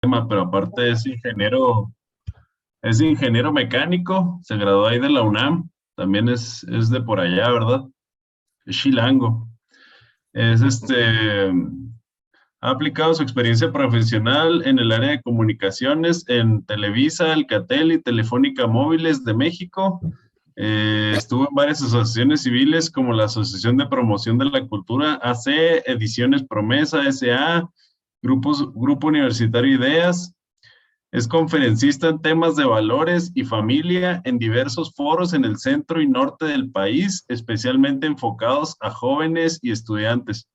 tema, pero aparte es ingeniero mecánico, se graduó ahí de la UNAM, también es de por allá, ¿verdad? Es chilango. Es ha aplicado su experiencia profesional en el área de comunicaciones en Televisa, Alcatel y Telefónica Móviles de México. Estuvo en varias asociaciones civiles como la Asociación de Promoción de la Cultura AC, Ediciones Promesa SA, Grupo Universitario Ideas. Es conferencista en temas de valores y familia en diversos foros en el centro y norte del país, especialmente enfocados a jóvenes y estudiantes.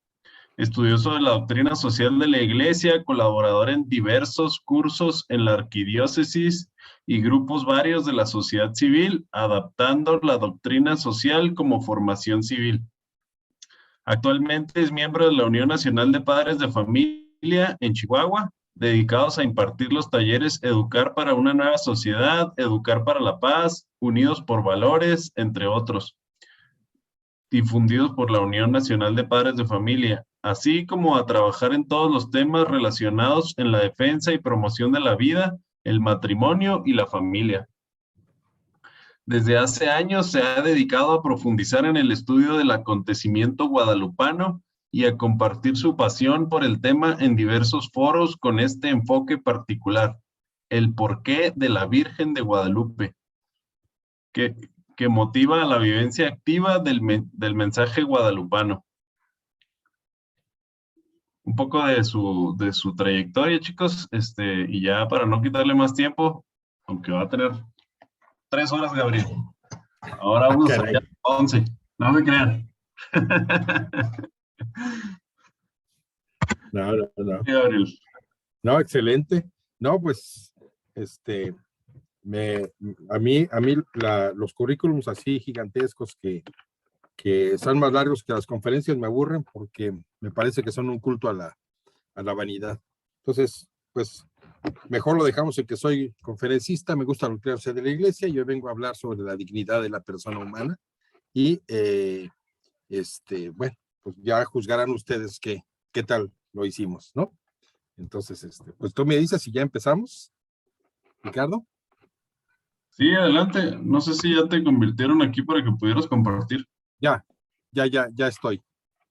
Estudioso de la doctrina social de la Iglesia, colaborador en diversos cursos en la arquidiócesis y grupos varios de la sociedad civil, adaptando la doctrina social como formación civil. Actualmente es miembro de la Unión Nacional de Padres de Familia en Chihuahua, dedicados a impartir los talleres Educar para una nueva sociedad, Educar para la paz, Unidos por Valores, entre otros, difundidos por la Unión Nacional de Padres de Familia, así como a trabajar en todos los temas relacionados en la defensa y promoción de la vida, el matrimonio y la familia. Desde hace años se ha dedicado a profundizar en el estudio del acontecimiento guadalupano y a compartir su pasión por el tema en diversos foros con este enfoque particular, el porqué de la Virgen de Guadalupe, que, que motiva a la vivencia activa del mensaje guadalupano. Un poco de su trayectoria, chicos, y ya para no quitarle más tiempo, aunque va a tener 3 horas, Gabriel. Ahora Ah, vamos a caray. sacar 11. No me crean. No. Sí, Gabriel. No, excelente. No, pues, me, a mí los currículums así gigantescos que son más largos que las conferencias me aburren porque me parece que son un culto a la vanidad. Entonces, pues, mejor lo dejamos en que soy conferencista, me gusta lucrarse de la iglesia, yo vengo a hablar sobre la dignidad de la persona humana y, bueno, pues ya juzgarán ustedes qué tal lo hicimos, ¿no? Entonces, pues tú me dices si ya empezamos, Ricardo. Sí, adelante. No sé si ya te convirtieron aquí para que pudieras compartir. Ya estoy.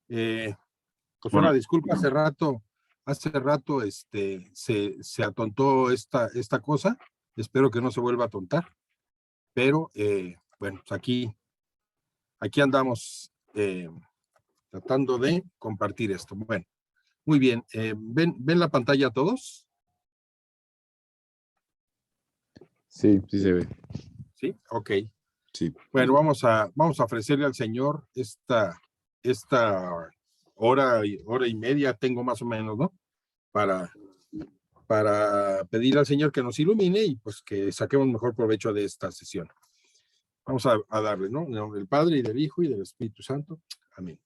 Pues una Bueno, disculpa, hace rato, se atontó esta cosa. Espero que no se vuelva a atontar, pero bueno, pues aquí andamos tratando de compartir esto. Bueno, muy bien. ¿Ven la pantalla todos? Sí, sí se ve. Sí, ok. Sí. Bueno, vamos a ofrecerle al Señor esta hora y media, tengo más o menos, ¿no? Para pedir al Señor que nos ilumine y pues que saquemos mejor provecho de esta sesión. Vamos a darle, ¿no? En el nombre del Padre y del Hijo y del Espíritu Santo. Amén.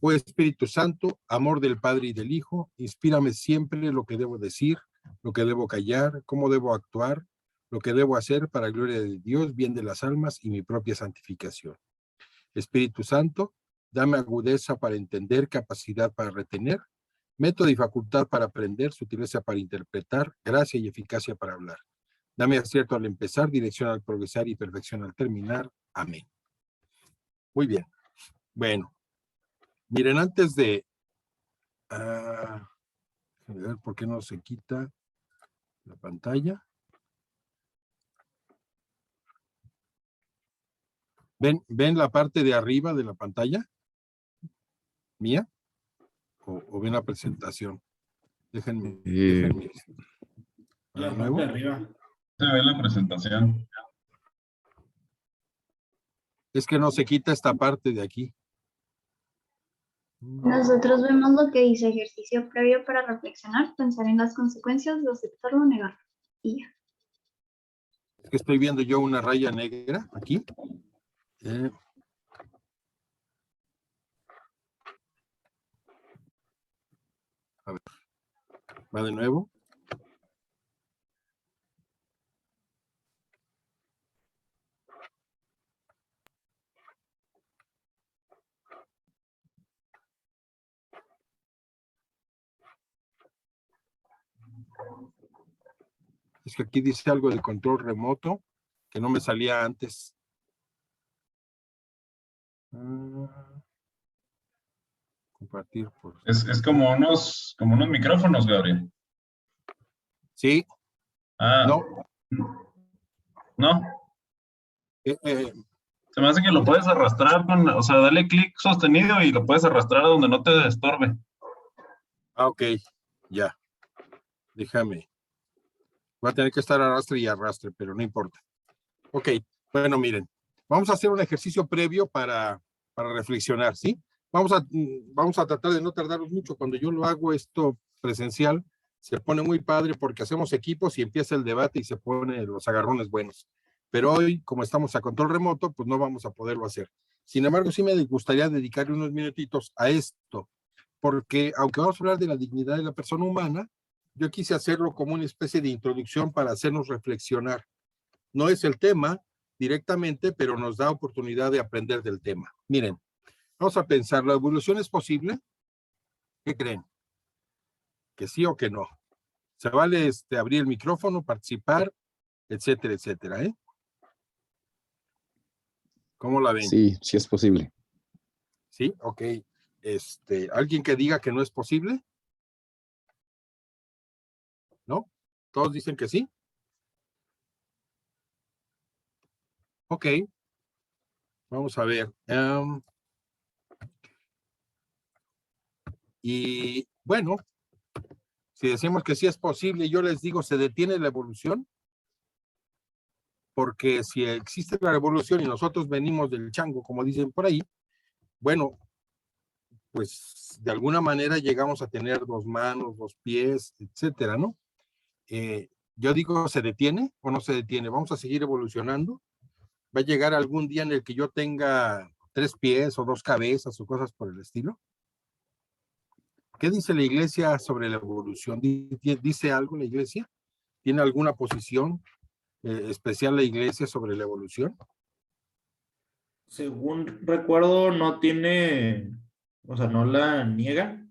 Oh Espíritu Santo, amor del Padre y del Hijo, inspírame siempre lo que debo decir, lo que debo callar, cómo debo actuar, lo que debo hacer para gloria de Dios, bien de las almas y mi propia santificación. Espíritu Santo, dame agudeza para entender, capacidad para retener, método y facultad para aprender, sutileza para interpretar, gracia y eficacia para hablar. Dame acierto al empezar, dirección al progresar y perfección al terminar. Amén. Muy bien. Bueno, miren, antes de... a ver por qué no se quita la pantalla. ¿Ven la parte de arriba de la pantalla mía? ¿O ven la presentación? Déjenme. La parte de arriba. se ve la presentación. Es que no se quita esta parte de aquí. Nosotros vemos lo que dice ejercicio previo para reflexionar, pensar en las consecuencias de aceptarlo o negarlo. Y ya. Es que estoy viendo yo una raya negra aquí. A ver, va de nuevo. Es que aquí dice algo de control remoto que no me salía antes. Compartir por... Es como unos micrófonos, Gabriel. Sí, Ah, no. no. Se me hace que lo puedes arrastrar o sea, dale clic sostenido y lo puedes arrastrar a donde no te estorbe. Ok, ya. Déjame. Va a tener que estar arrastre y arrastre, pero no importa. Ok, bueno, miren. Vamos a hacer un ejercicio previo para reflexionar, ¿sí? Vamos a tratar de no tardarnos mucho. Cuando yo lo hago esto presencial, se pone muy padre porque hacemos equipos y empieza el debate y se ponen los agarrones buenos. Pero hoy, como estamos a control remoto, pues no vamos a poderlo hacer. Sin embargo, sí me gustaría dedicarle unos minutitos a esto, porque aunque vamos a hablar de la dignidad de la persona humana, yo quise hacerlo como una especie de introducción para hacernos reflexionar. No es el tema directamente, pero nos da oportunidad de aprender del tema. Miren, vamos a pensar, ¿la evolución es posible? ¿Qué creen? ¿Que sí o que no? Se vale abrir el micrófono, participar, etcétera, etcétera, ¿eh? ¿Cómo la ven? Sí, sí es posible. ¿Sí? Ok. ¿Alguien que diga que no es posible? ¿No? ¿Todos dicen que sí? Ok. Vamos a ver. Y bueno, si decimos que sí es posible, yo les digo, ¿se detiene la evolución? Porque si existe la evolución y nosotros venimos del chango, como dicen por ahí, bueno, pues de alguna manera llegamos a tener 2 manos, 2 pies, etcétera, ¿no? Yo digo, ¿se detiene o no se detiene? ¿Vamos a seguir evolucionando? ¿Va a llegar algún día en el que yo tenga 3 pies o 2 cabezas o cosas por el estilo? ¿Qué dice la iglesia sobre la evolución? ¿Dice algo la iglesia? ¿Tiene alguna posición especial la iglesia sobre la evolución? Según recuerdo, no tiene, o sea, no la niega,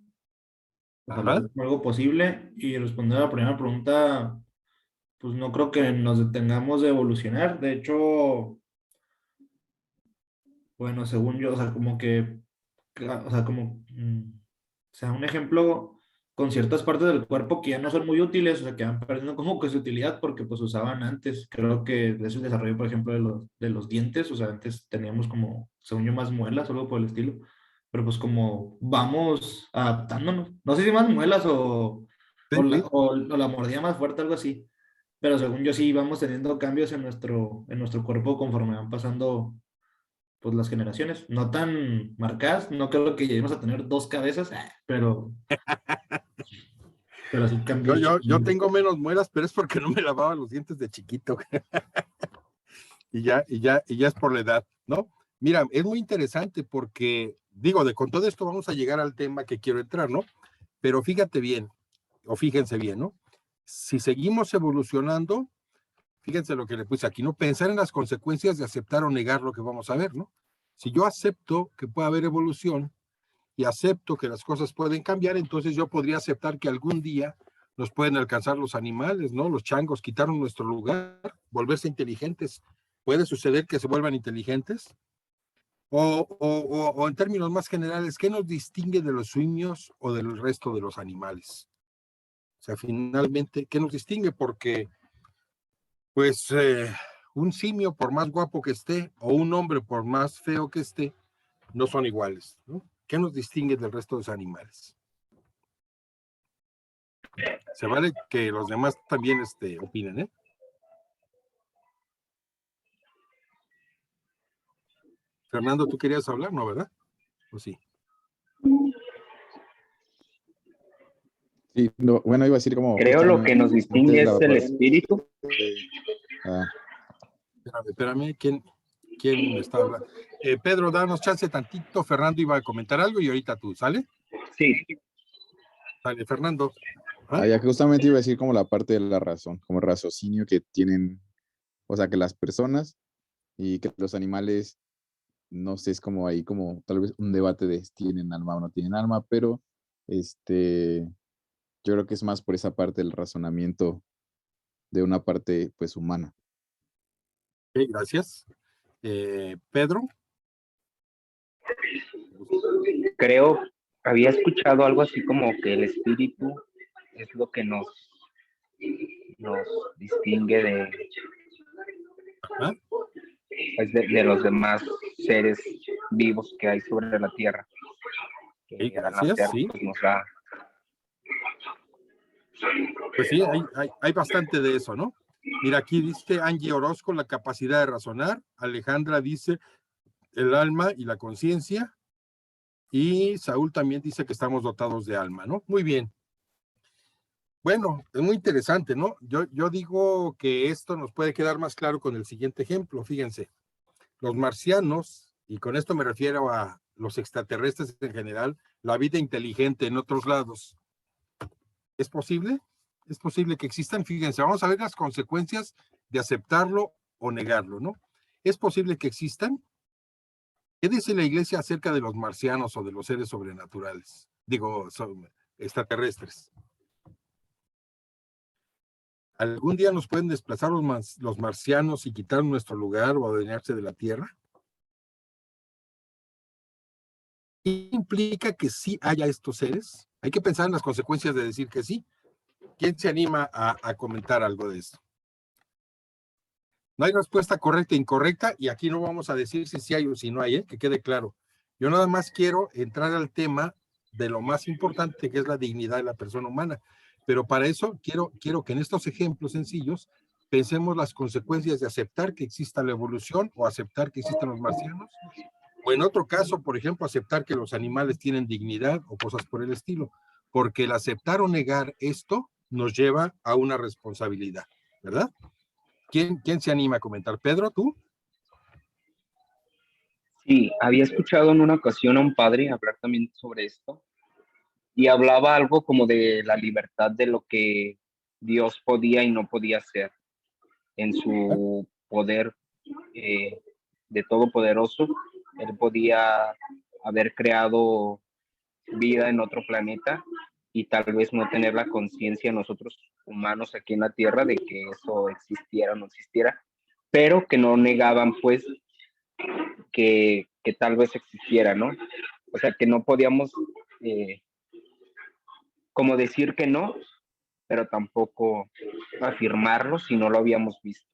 o sea, lo Ajá. ve como algo posible. Y responder a la primera pregunta, pues no creo que nos detengamos de evolucionar. De hecho, bueno, según yo, o sea, como que, o sea, como, o sea, un ejemplo con ciertas partes del cuerpo que ya no son muy útiles, o sea, que van perdiendo como que su utilidad porque pues usaban antes. Creo que es el desarrollo, por ejemplo, de los dientes, o sea, antes teníamos como, según yo, más muelas o algo por el estilo, pero pues como vamos adaptándonos, no sé si más muelas Sí, sí. o la mordida más fuerte, algo así, pero según yo sí vamos teniendo cambios en nuestro cuerpo conforme van pasando pues las generaciones, no tan marcadas, no creo que lleguemos a tener 2 cabezas, pero sí Yo, cambios. yo, yo tengo menos muelas, pero es porque no me lavaba los dientes de chiquito. y ya es por la edad, ¿no? Mira, es muy interesante porque, digo, con todo esto vamos a llegar al tema que quiero entrar, ¿no? Pero fíjate bien, o fíjense bien, ¿no? Si seguimos evolucionando, fíjense lo que le puse aquí, ¿no? Pensar en las consecuencias de aceptar o negar lo que vamos a ver, ¿no? Si yo acepto que puede haber evolución y acepto que las cosas pueden cambiar, entonces yo podría aceptar que algún día nos pueden alcanzar los animales, ¿no? Los changos quitaron nuestro lugar, volverse inteligentes. ¿Puede suceder que se vuelvan inteligentes? O en términos más generales, ¿qué nos distingue de los simios o del resto de los animales? O sea, finalmente, ¿qué nos distingue? Porque, pues, un simio, por más guapo que esté, o un hombre, por más feo que esté, no son iguales, ¿no? ¿Qué nos distingue del resto de los animales? Se vale que los demás también opinen, ¿eh? Fernando, tú querías hablar, ¿no, verdad? ¿O sí? Sí, no, bueno, iba a decir como Creo lo que nos justamente distingue la es el parte espíritu. ah, Espérame, ¿quién me está hablando? Pedro, danos chance tantito. Fernando iba a comentar algo y ahorita tú, ¿sale? Sí, Sale, Fernando. ¿Ah? ya que justamente iba a decir como la parte de la razón, como el raciocinio que tienen, o sea, que las personas y que los animales, no sé, es como ahí como tal vez un debate de si tienen alma o no tienen alma, pero yo creo que es más por esa parte del razonamiento de una parte pues humana. Ok, gracias. Pedro. Creo, había escuchado algo así como que el espíritu es lo que nos distingue ¿Ah? pues de los demás seres vivos que hay sobre la Tierra. Ok, Que al gracias, nacer, sí. pues, nos da. Pues sí, hay bastante de eso, ¿no? Mira, aquí dice Angie Orozco la capacidad de razonar. Alejandra dice el alma y la conciencia. Y Saúl también dice que estamos dotados de alma, ¿no? Muy bien. Bueno, es muy interesante, ¿no? Yo digo que esto nos puede quedar más claro con el siguiente ejemplo. Fíjense, los marcianos, y con esto me refiero a los extraterrestres en general, la vida inteligente en otros lados. ¿Es posible? Es posible que existan. Fíjense, vamos a ver las consecuencias de aceptarlo o negarlo, ¿no? ¿Es posible que existan? ¿Qué dice la iglesia acerca de los marcianos o de los seres sobrenaturales? Digo, extraterrestres. ¿Algún día nos pueden desplazar los marcianos y quitar nuestro lugar o adueñarse de la Tierra? ¿Qué implica que sí haya estos seres? Hay que pensar en las consecuencias de decir que sí. ¿Quién se anima a comentar algo de esto? No hay respuesta correcta e incorrecta, y aquí no vamos a decir si sí hay o si no hay, que quede claro. Yo nada más quiero entrar al tema de lo más importante, que es la dignidad de la persona humana. Pero para eso quiero que en estos ejemplos sencillos pensemos las consecuencias de aceptar que exista la evolución o aceptar que existan los marcianos, o en otro caso, por ejemplo, aceptar que los animales tienen dignidad o cosas por el estilo, porque el aceptar o negar esto nos lleva a una responsabilidad, ¿verdad? ¿Quién se anima a comentar? ¿Pedro, tú? Sí, había escuchado en una ocasión a un padre hablar también sobre esto y hablaba algo como de la libertad de lo que Dios podía y no podía hacer en su poder de todopoderoso. Él podía haber creado vida en otro planeta y tal vez no tener la conciencia nosotros humanos aquí en la Tierra de que eso existiera o no existiera, pero que no negaban pues que tal vez existiera, ¿no? O sea, que no podíamos como decir que no, pero tampoco afirmarlo si no lo habíamos visto.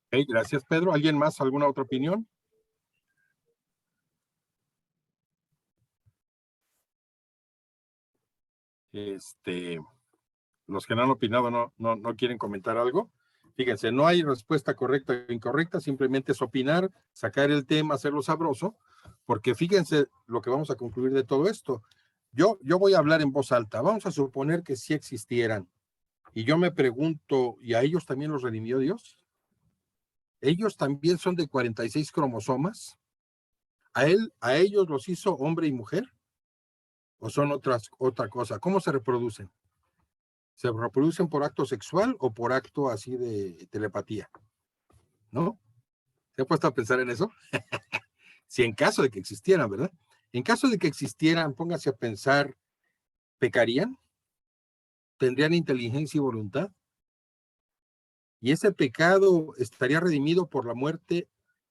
Okay, gracias, Pedro. ¿Alguien más? ¿Alguna otra opinión? Los que no han opinado no quieren comentar algo. Fíjense, no hay respuesta correcta o incorrecta, simplemente es opinar, sacar el tema, hacerlo sabroso, porque fíjense lo que vamos a concluir de todo esto. Yo voy a hablar en voz alta. Vamos a suponer que sí existieran. Y yo me pregunto, ¿y a ellos también los redimió Dios? ¿Ellos también son de 46 cromosomas? ¿A ellos los hizo hombre y mujer? ¿O son otra cosa? ¿Cómo se reproducen? ¿Se reproducen por acto sexual o por acto así de telepatía? ¿No? ¿Se ha puesto a pensar en eso? Si en caso de que existieran, ¿verdad? En caso de que existieran, póngase a pensar, ¿pecarían? ¿Tendrían inteligencia y voluntad? ¿Y ese pecado estaría redimido por la muerte,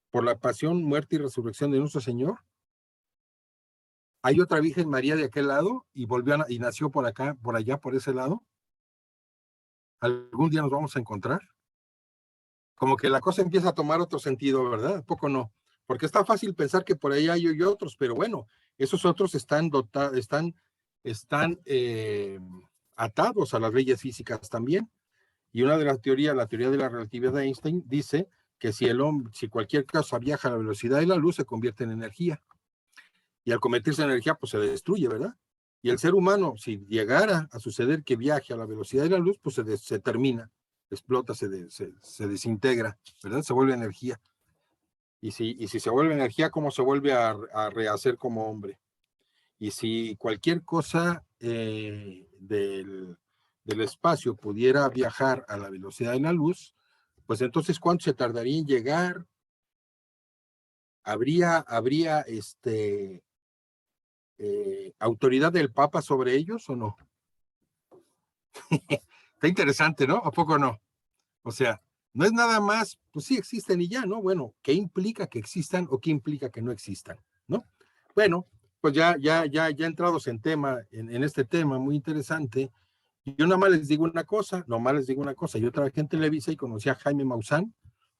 por la pasión, muerte y resurrección de nuestro Señor? ¿Hay otra Virgen María de aquel lado y y nació por acá, por allá, por ese lado? ¿Algún día nos vamos a encontrar? Como que la cosa empieza a tomar otro sentido, ¿verdad? Poco no. Porque está fácil pensar que por ahí hay otros, pero bueno, esos otros están atados a las leyes físicas también. Y una de las teorías, la teoría de la relatividad de Einstein, dice que si cualquier cosa viaja a la velocidad de la luz, se convierte en energía. Y al convertirse en energía, pues se destruye, ¿verdad? Y el ser humano, si llegara a suceder que viaje a la velocidad de la luz, pues se termina, explota, se desintegra, ¿verdad? Se vuelve energía. Y si se vuelve energía, ¿cómo se vuelve a rehacer como hombre? Y si cualquier cosa del espacio pudiera viajar a la velocidad de la luz, pues entonces, ¿cuánto se tardaría en llegar? ¿Habría autoridad del Papa sobre ellos o no? Está interesante, ¿no? ¿A poco no? O sea, no es nada más, pues sí existen y ya, ¿no? Bueno, ¿qué implica que existan o qué implica que no existan? ¿No? Bueno, pues ya entrados en tema, en este tema muy interesante, yo nada más les digo una cosa, yo trabajé en Televisa y conocí a Jaime Maussan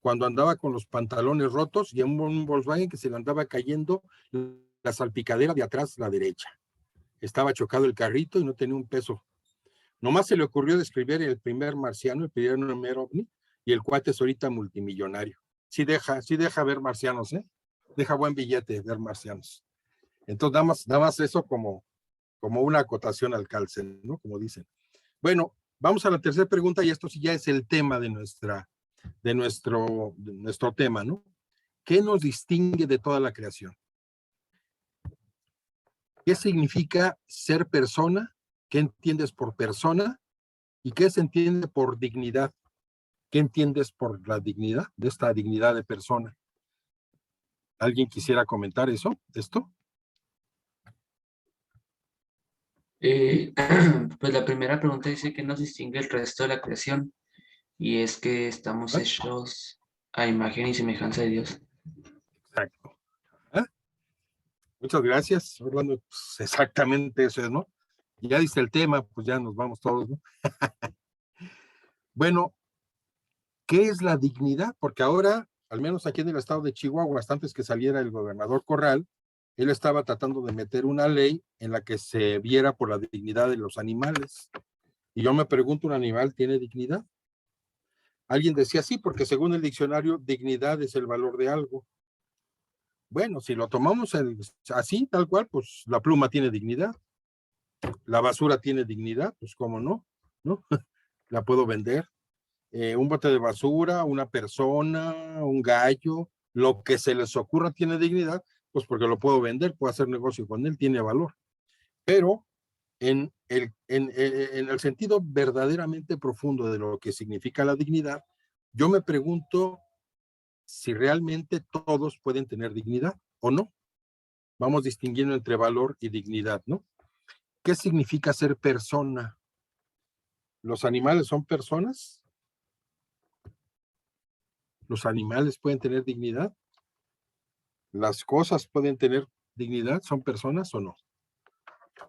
cuando andaba con los pantalones rotos y en un Volkswagen que se le andaba cayendo la salpicadera de atrás, la derecha. Estaba chocado el carrito y no tenía un peso. Nomás se le ocurrió describir el primer marciano, el primer ovni, y el cuate es ahorita multimillonario. Sí deja ver marcianos, ¿eh? Deja buen billete ver marcianos. Entonces, nada más eso como una acotación al calce, ¿no? Como dicen. Bueno, vamos a la tercera pregunta y esto sí ya es el tema de nuestro tema, ¿no? ¿Qué nos distingue de toda la creación? ¿Qué significa ser persona? ¿Qué entiendes por persona? ¿Y qué se entiende por dignidad? ¿Qué entiendes por la dignidad, de esta dignidad de persona? ¿Alguien quisiera comentar esto? Pues la primera pregunta dice que nos distingue el resto de la creación y es que estamos hechos a imagen y semejanza de Dios. Exacto. ¿Ah? Muchas gracias, Orlando. Pues exactamente eso es, ¿no? Ya dice el tema, pues ya nos vamos todos, ¿no? Bueno, ¿qué es la dignidad? Porque ahora, al menos aquí en el estado de Chihuahua, hasta antes que saliera el gobernador Corral, él estaba tratando de meter una ley en la que se viera por la dignidad de los animales. Y yo me pregunto, ¿un animal tiene dignidad? Alguien decía sí, porque según el diccionario, dignidad es el valor de algo. Bueno, si lo tomamos así, tal cual, pues la pluma tiene dignidad. La basura tiene dignidad, pues cómo no, ¿no? La puedo vender. Un bote de basura, una persona, un gallo, lo que se les ocurra tiene dignidad, pues porque lo puedo vender, puedo hacer negocio con él, tiene valor. Pero en el sentido verdaderamente profundo de lo que significa la dignidad, yo me pregunto si realmente todos pueden tener dignidad o no. Vamos distinguiendo entre valor y dignidad, ¿no? ¿Qué significa ser persona? ¿Los animales son personas? ¿Los animales pueden tener dignidad? ¿Las cosas pueden tener dignidad? ¿Son personas o no?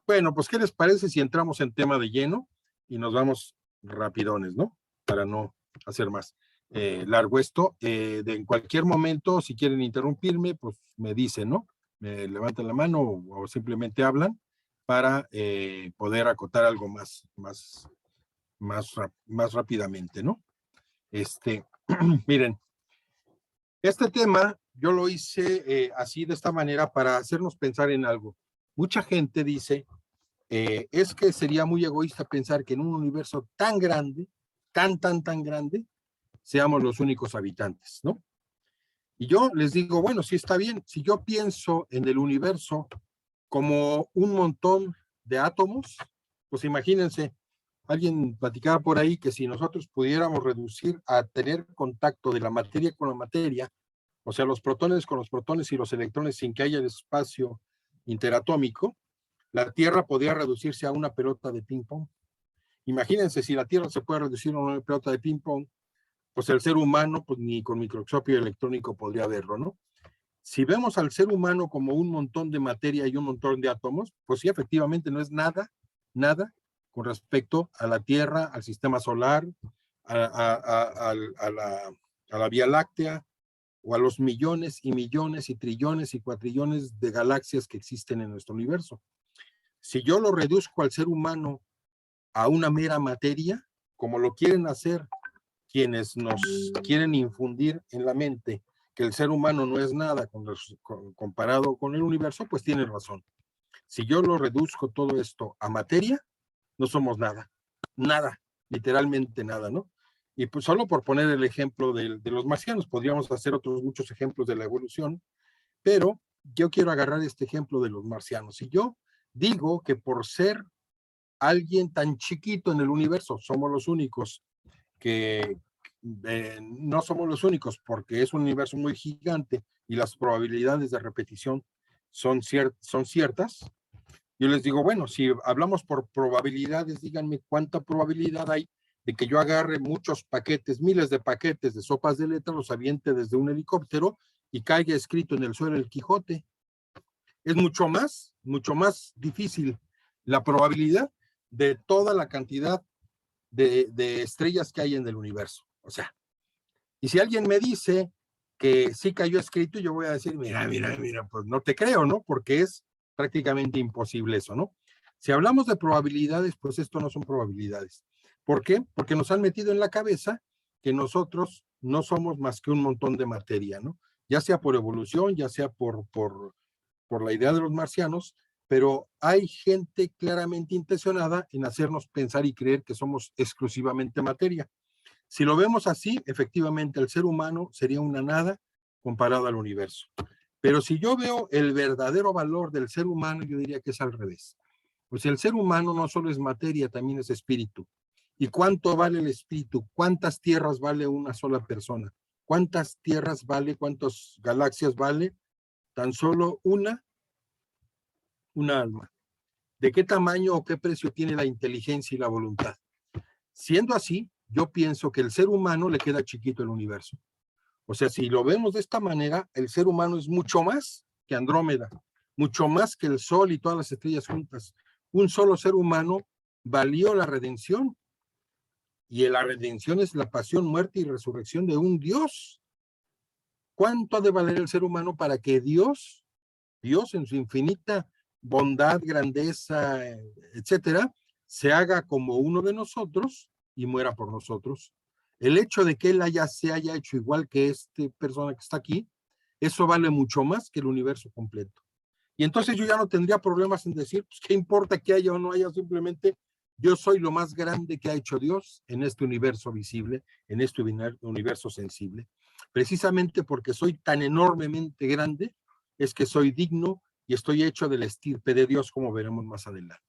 Bueno, pues ¿qué les parece si entramos en tema de lleno y nos vamos rapidones, ¿no? Para no hacer más largo esto. En cualquier momento, si quieren interrumpirme, pues me dicen, ¿no? Me levantan la mano o simplemente hablan para poder acotar algo más rápidamente, ¿no? Miren, este tema yo lo hice así de esta manera para hacernos pensar en algo. Mucha gente dice, es que sería muy egoísta pensar que en un universo tan grande, tan grande, seamos los únicos habitantes, ¿no? Y yo les digo, bueno, sí está bien, si yo pienso en el universo como un montón de átomos, pues imagínense, alguien platicaba por ahí que si nosotros pudiéramos reducir a tener contacto de la materia con la materia, o sea, los protones con los protones y los electrones sin que haya el espacio interatómico, la Tierra podría reducirse a una pelota de ping-pong. Imagínense, si la Tierra se puede reducir a una pelota de ping-pong, pues el ser humano, pues ni con microscopio electrónico podría verlo, ¿no? Si vemos al ser humano como un montón de materia y un montón de átomos, pues sí, efectivamente no es nada con respecto a la Tierra, al sistema solar, a la Vía Láctea, o a los millones y millones y trillones y cuatrillones de galaxias que existen en nuestro universo. Si yo lo reduzco al ser humano a una mera materia, como lo quieren hacer quienes nos quieren infundir en la mente que el ser humano no es nada comparado con el universo, pues tienen razón. Si yo lo reduzco todo esto a materia, no somos nada, literalmente nada, ¿no? Y pues solo por poner el ejemplo de los marcianos, podríamos hacer otros muchos ejemplos de la evolución, pero yo quiero agarrar este ejemplo de los marcianos. Y yo digo que por ser alguien tan chiquito en el universo, somos los únicos que no somos los únicos porque es un universo muy gigante y las probabilidades de repetición son ciertas. Yo les digo, bueno, si hablamos por probabilidades, díganme cuánta probabilidad hay de que yo agarre muchos paquetes, miles de paquetes de sopas de letras, los aviente desde un helicóptero y caiga escrito en el suelo el Quijote. Es mucho más difícil la probabilidad de toda la cantidad de estrellas que hay en el universo. O sea, y si alguien me dice que sí cayó escrito, yo voy a decir, mira, pues no te creo, ¿no? Porque es prácticamente imposible eso, ¿no? Si hablamos de probabilidades, pues esto no son probabilidades. ¿Por qué? Porque nos han metido en la cabeza que nosotros no somos más que un montón de materia, ¿no? Ya sea por evolución, ya sea por la idea de los marcianos, pero hay gente claramente intencionada en hacernos pensar y creer que somos exclusivamente materia. Si lo vemos así, efectivamente el ser humano sería una nada comparado al universo. Pero si yo veo el verdadero valor del ser humano, yo diría que es al revés. Pues el ser humano no solo es materia, también es espíritu. ¿Y cuánto vale el espíritu? ¿Cuántas tierras vale una sola persona? ¿Cuántas tierras vale? ¿Cuántas galaxias vale? Tan solo una alma. ¿De qué tamaño o qué precio tiene la inteligencia y la voluntad? Siendo así, yo pienso que el ser humano le queda chiquito el universo. O sea, si lo vemos de esta manera, el ser humano es mucho más que Andrómeda, mucho más que el Sol y todas las estrellas juntas. Un solo ser humano valió la redención, y la redención es la pasión, muerte y resurrección de un Dios. ¿Cuánto ha de valer el ser humano para que Dios en su infinita bondad, grandeza, etcétera, se haga como uno de nosotros y muera por nosotros? El hecho de que él se haya hecho igual que esta persona que está aquí, eso vale mucho más que el universo completo. Y entonces yo ya no tendría problemas en decir, pues, ¿qué importa que haya o no haya? Simplemente yo soy lo más grande que ha hecho Dios en este universo visible, en este universo sensible. Precisamente porque soy tan enormemente grande, es que soy digno y estoy hecho de la estirpe de Dios, como veremos más adelante.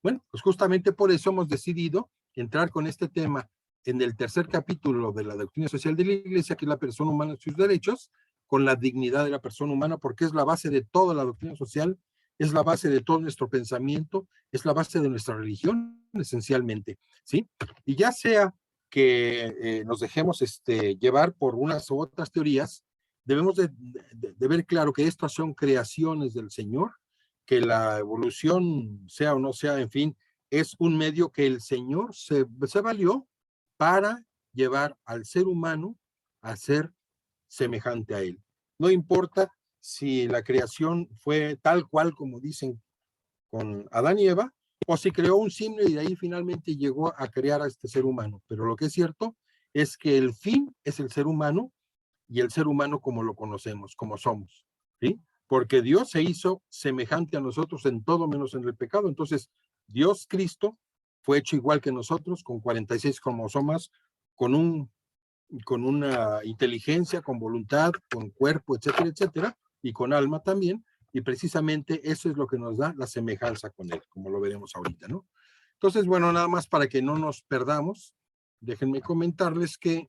Bueno, pues justamente por eso hemos decidido entrar con este tema en el tercer capítulo de la doctrina social de la Iglesia, que es la persona humana y sus derechos, con la dignidad de la persona humana, porque es la base de toda la doctrina social, es la base de todo nuestro pensamiento, es la base de nuestra religión, esencialmente, ¿sí? Y ya sea que nos dejemos llevar por unas u otras teorías, debemos de ver claro que estas son creaciones del Señor, que la evolución, sea o no sea, en fin, es un medio que el Señor se valió para llevar al ser humano a ser semejante a él. No importa si la creación fue tal cual como dicen con Adán y Eva, o si creó un simio y de ahí finalmente llegó a crear a este ser humano. Pero lo que es cierto es que el fin es el ser humano, y el ser humano como lo conocemos, como somos, ¿sí? Porque Dios se hizo semejante a nosotros en todo menos en el pecado. Entonces, Dios Cristo fue hecho igual que nosotros, con 46 cromosomas, con una inteligencia, con voluntad, con cuerpo, etcétera, etcétera, y con alma también, y precisamente eso es lo que nos da la semejanza con él, como lo veremos ahorita, ¿no? Entonces, bueno, nada más para que no nos perdamos, déjenme comentarles que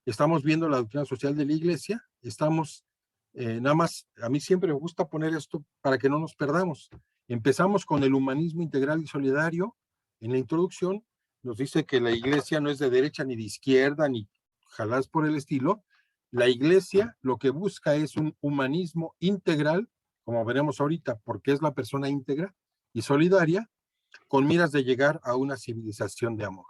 estamos viendo la doctrina social de la Iglesia, estamos, nada más, a mí siempre me gusta poner esto para que no nos perdamos. Empezamos con el humanismo integral y solidario. En la introducción nos dice que la Iglesia no es de derecha ni de izquierda, ni jalás por el estilo. La Iglesia lo que busca es un humanismo integral, como veremos ahorita, porque es la persona íntegra y solidaria, con miras de llegar a una civilización de amor.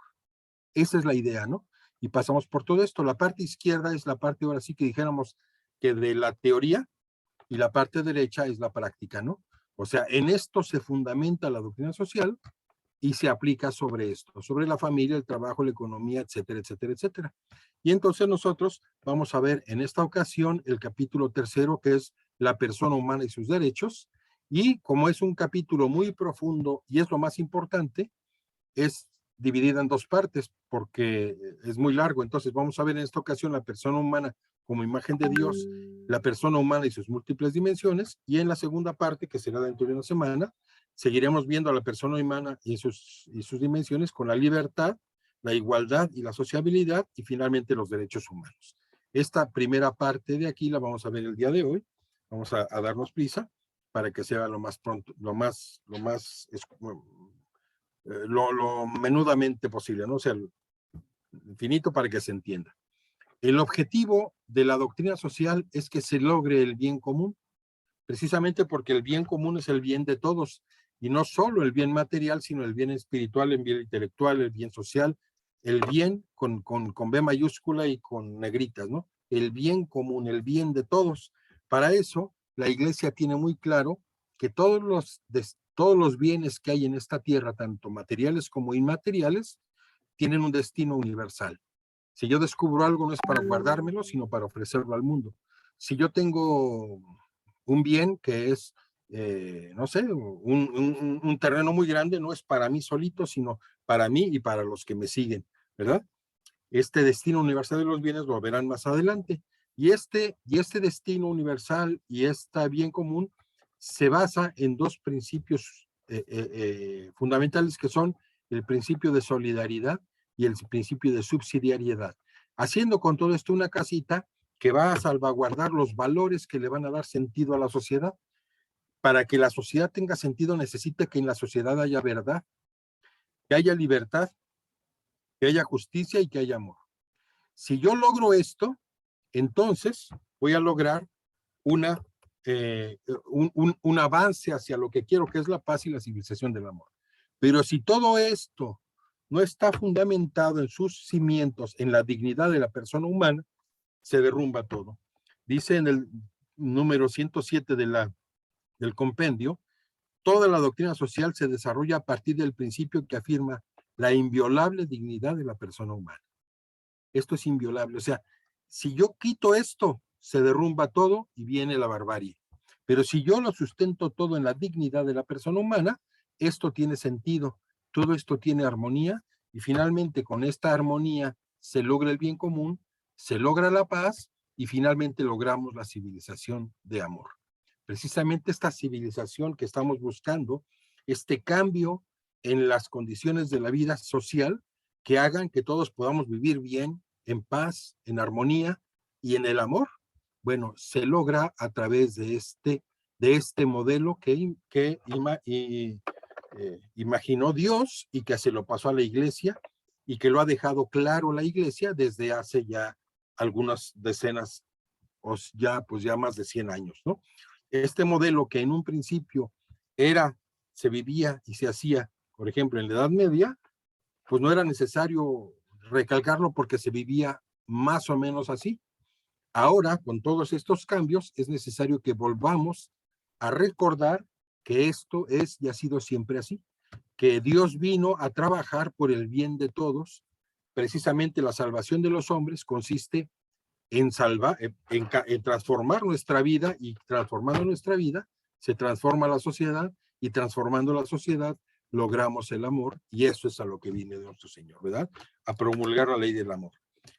Esa es la idea, ¿no? Y pasamos por todo esto. La parte izquierda es la parte, ahora sí que dijéramos, que de la teoría, y la parte derecha es la práctica, ¿no? O sea, en esto se fundamenta la doctrina social y se aplica sobre esto, sobre la familia, el trabajo, la economía, etcétera, etcétera, etcétera. Y entonces nosotros vamos a ver en esta ocasión el capítulo tercero, que es la persona humana y sus derechos, y como es un capítulo muy profundo y es lo más importante, es dividida en dos partes porque es muy largo. Entonces vamos a ver en esta ocasión la persona humana como imagen de Dios, la persona humana y sus múltiples dimensiones, y en la segunda parte, que será dentro de una semana, seguiremos viendo a la persona humana y sus dimensiones con la libertad, la igualdad y la sociabilidad, y finalmente los derechos humanos. Esta primera parte de aquí la vamos a ver el día de hoy. Vamos a darnos prisa para que sea lo más pronto, lo más lo menudamente posible, ¿no? O sea, infinito para que se entienda. El objetivo de la doctrina social es que se logre el bien común, precisamente porque el bien común es el bien de todos, y no solo el bien material, sino el bien espiritual, el bien intelectual, el bien social, el bien con B mayúscula y con negritas, ¿no? El bien común, el bien de todos. Para eso, la Iglesia tiene muy claro que todos los bienes que hay en esta tierra, tanto materiales como inmateriales, tienen un destino universal. Si yo descubro algo, no es para guardármelo, sino para ofrecerlo al mundo. Si yo tengo un bien que es, no sé, un terreno muy grande, no es para mí solito, sino para mí y para los que me siguen, ¿verdad? Este destino universal de los bienes lo verán más adelante. Y este destino universal y este bien común se basa en dos principios fundamentales, que son el principio de solidaridad y el principio de subsidiariedad. Haciendo con todo esto una casita que va a salvaguardar los valores que le van a dar sentido a la sociedad. Para que la sociedad tenga sentido, necesita que en la sociedad haya verdad, que haya libertad, que haya justicia y que haya amor. Si yo logro esto, entonces voy a lograr un avance hacia lo que quiero, que es la paz y la civilización del amor. Pero si todo esto no está fundamentado en sus cimientos, en la dignidad de la persona humana, se derrumba todo. Dice en el número 107 del compendio, toda la doctrina social se desarrolla a partir del principio que afirma la inviolable dignidad de la persona humana. Esto es inviolable. O sea, si yo quito esto, se derrumba todo y viene la barbarie. Pero si yo lo sustento todo en la dignidad de la persona humana, esto tiene sentido, todo esto tiene armonía, y finalmente con esta armonía se logra el bien común, se logra la paz y finalmente logramos la civilización de amor. Precisamente esta civilización que estamos buscando, este cambio en las condiciones de la vida social que hagan que todos podamos vivir bien, en paz, en armonía y en el amor, bueno, se logra a través de este modelo que imaginó Dios y que se lo pasó a la Iglesia y que lo ha dejado claro la Iglesia desde hace ya algunas decenas o ya más de 100 años, ¿no? Este modelo que en un principio se vivía y se hacía, por ejemplo, en la Edad Media, pues no era necesario recalcarlo porque se vivía más o menos así. Ahora, con todos estos cambios, es necesario que volvamos a recordar que esto es y ha sido siempre así, que Dios vino a trabajar por el bien de todos. Precisamente la salvación de los hombres consiste en transformar nuestra vida, y transformando nuestra vida se transforma la sociedad, y transformando la sociedad logramos el amor, y eso es a lo que viene de nuestro Señor, ¿verdad? A promulgar la ley del amor.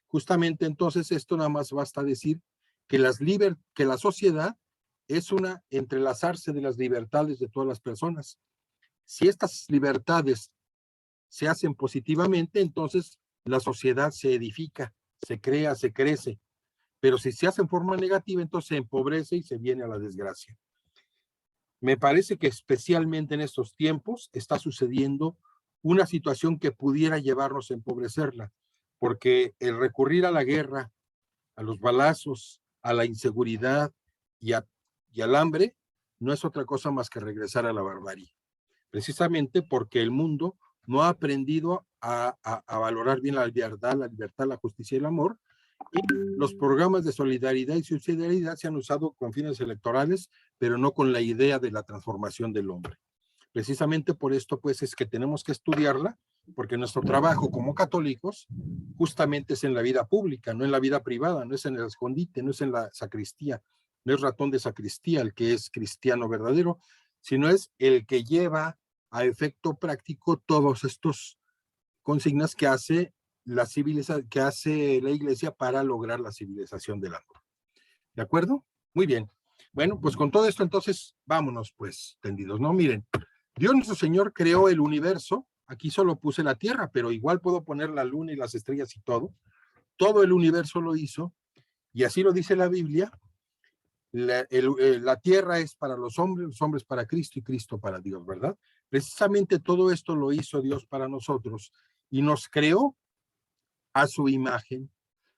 Justamente entonces esto nada más basta decir que la sociedad es una entrelazarse de las libertades de todas las personas. Si estas libertades se hacen positivamente, entonces la sociedad se edifica, se crea, se crece. Pero si se hace en forma negativa, entonces se empobrece y se viene a la desgracia. Me parece que especialmente en estos tiempos está sucediendo una situación que pudiera llevarnos a empobrecerla, porque el recurrir a la guerra, a los balazos, a la inseguridad y al hambre, no es otra cosa más que regresar a la barbarie. Precisamente porque el mundo no ha aprendido a valorar bien la libertad, la justicia y el amor, y los programas de solidaridad y subsidiariedad se han usado con fines electorales, pero no con la idea de la transformación del hombre. Precisamente por esto, pues, es que tenemos que estudiarla, porque nuestro trabajo como católicos justamente es en la vida pública, no en la vida privada, no es en el escondite, no es en la sacristía, no es ratón de sacristía el que es cristiano verdadero, sino es el que lleva a efecto práctico todos estos consignas que hace la Iglesia para lograr la civilización del amor. ¿De acuerdo? Muy bien. Bueno, pues con todo esto entonces vámonos pues tendidos, ¿no? Miren, Dios nuestro Señor creó el universo, aquí solo puse la tierra, pero igual puedo poner la luna y las estrellas y todo el universo lo hizo, y así lo dice la Biblia. La tierra es para los hombres para Cristo y Cristo para Dios, ¿verdad? Precisamente todo esto lo hizo Dios para nosotros y nos creó a su imagen.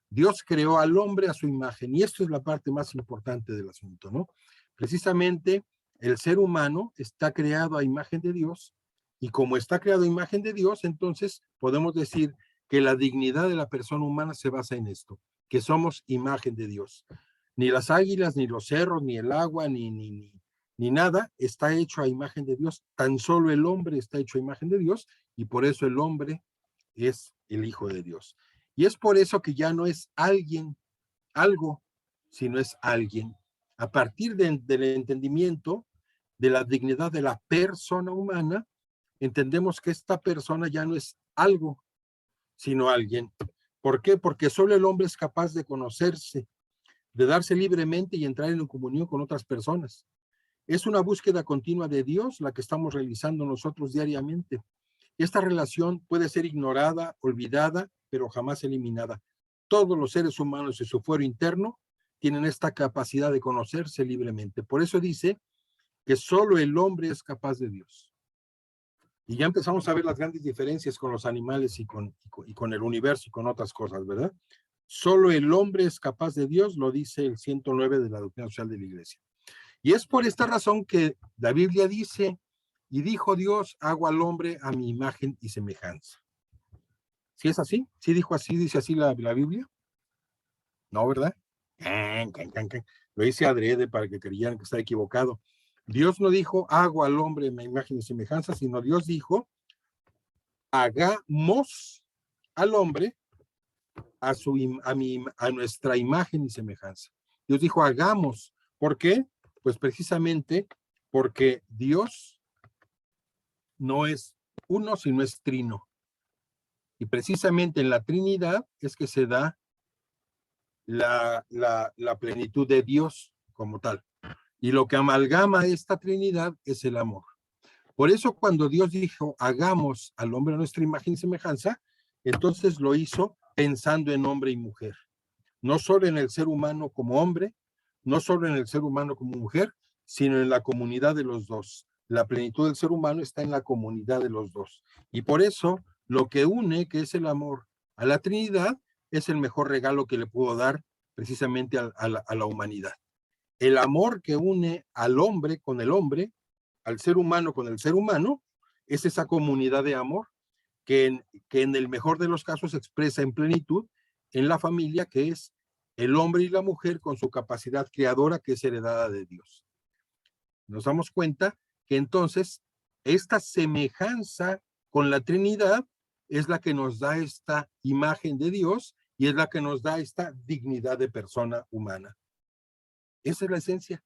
Dios creó al hombre a su imagen y esto es la parte más importante del asunto, ¿no? Precisamente el ser humano está creado a imagen de Dios y como está creado a imagen de Dios, entonces podemos decir que la dignidad de la persona humana se basa en esto, que somos imagen de Dios. Ni las águilas, ni los cerros, ni el agua, ni nada está hecho a imagen de Dios. Tan solo el hombre está hecho a imagen de Dios y por eso el hombre es el Hijo de Dios. Y es por eso que ya no es alguien, algo, sino es alguien. A partir del entendimiento de la dignidad de la persona humana, entendemos que esta persona ya no es algo, sino alguien. ¿Por qué? Porque solo el hombre es capaz de conocerse, de darse libremente y entrar en comunión con otras personas. Es una búsqueda continua de Dios la que estamos realizando nosotros diariamente. Esta relación puede ser ignorada, olvidada, pero jamás eliminada. Todos los seres humanos en su fuero interno tienen esta capacidad de conocerse libremente. Por eso dice que solo el hombre es capaz de Dios. Y ya empezamos a ver las grandes diferencias con los animales y con el universo y con otras cosas, ¿verdad? Solo el hombre es capaz de Dios, lo dice el 109 de la Doctrina Social de la Iglesia. Y es por esta razón que la Biblia dice, y dijo Dios, hago al hombre a mi imagen y semejanza. ¿Sí es así? ¿Sí dijo así, dice así la Biblia? No, ¿verdad? Lo hice adrede para que creyeran que está equivocado. Dios no dijo, hago al hombre a mi imagen y semejanza, sino Dios dijo, hagamos al hombre a nuestra imagen y semejanza. Dios dijo, hagamos. ¿Por qué? Pues precisamente porque Dios no es uno, sino es trino. Y precisamente en la Trinidad es que se da la plenitud de Dios como tal. Y lo que amalgama esta Trinidad es el amor. Por eso cuando Dios dijo, hagamos al hombre a nuestra imagen y semejanza, entonces lo hizo pensando en hombre y mujer. No solo en el ser humano como hombre, no solo en el ser humano como mujer, sino en la comunidad de los dos. La plenitud del ser humano está en la comunidad de los dos. Y por eso lo que une, que es el amor a la Trinidad, es el mejor regalo que le puedo dar precisamente a la humanidad. El amor que une al hombre con el hombre, al ser humano con el ser humano, es esa comunidad de amor que en el mejor de los casos se expresa en plenitud en la familia, que es el hombre y la mujer con su capacidad creadora que es heredada de Dios. Nos damos cuenta que entonces esta semejanza con la Trinidad es la que nos da esta imagen de Dios y es la que nos da esta dignidad de persona humana. Esa es la esencia.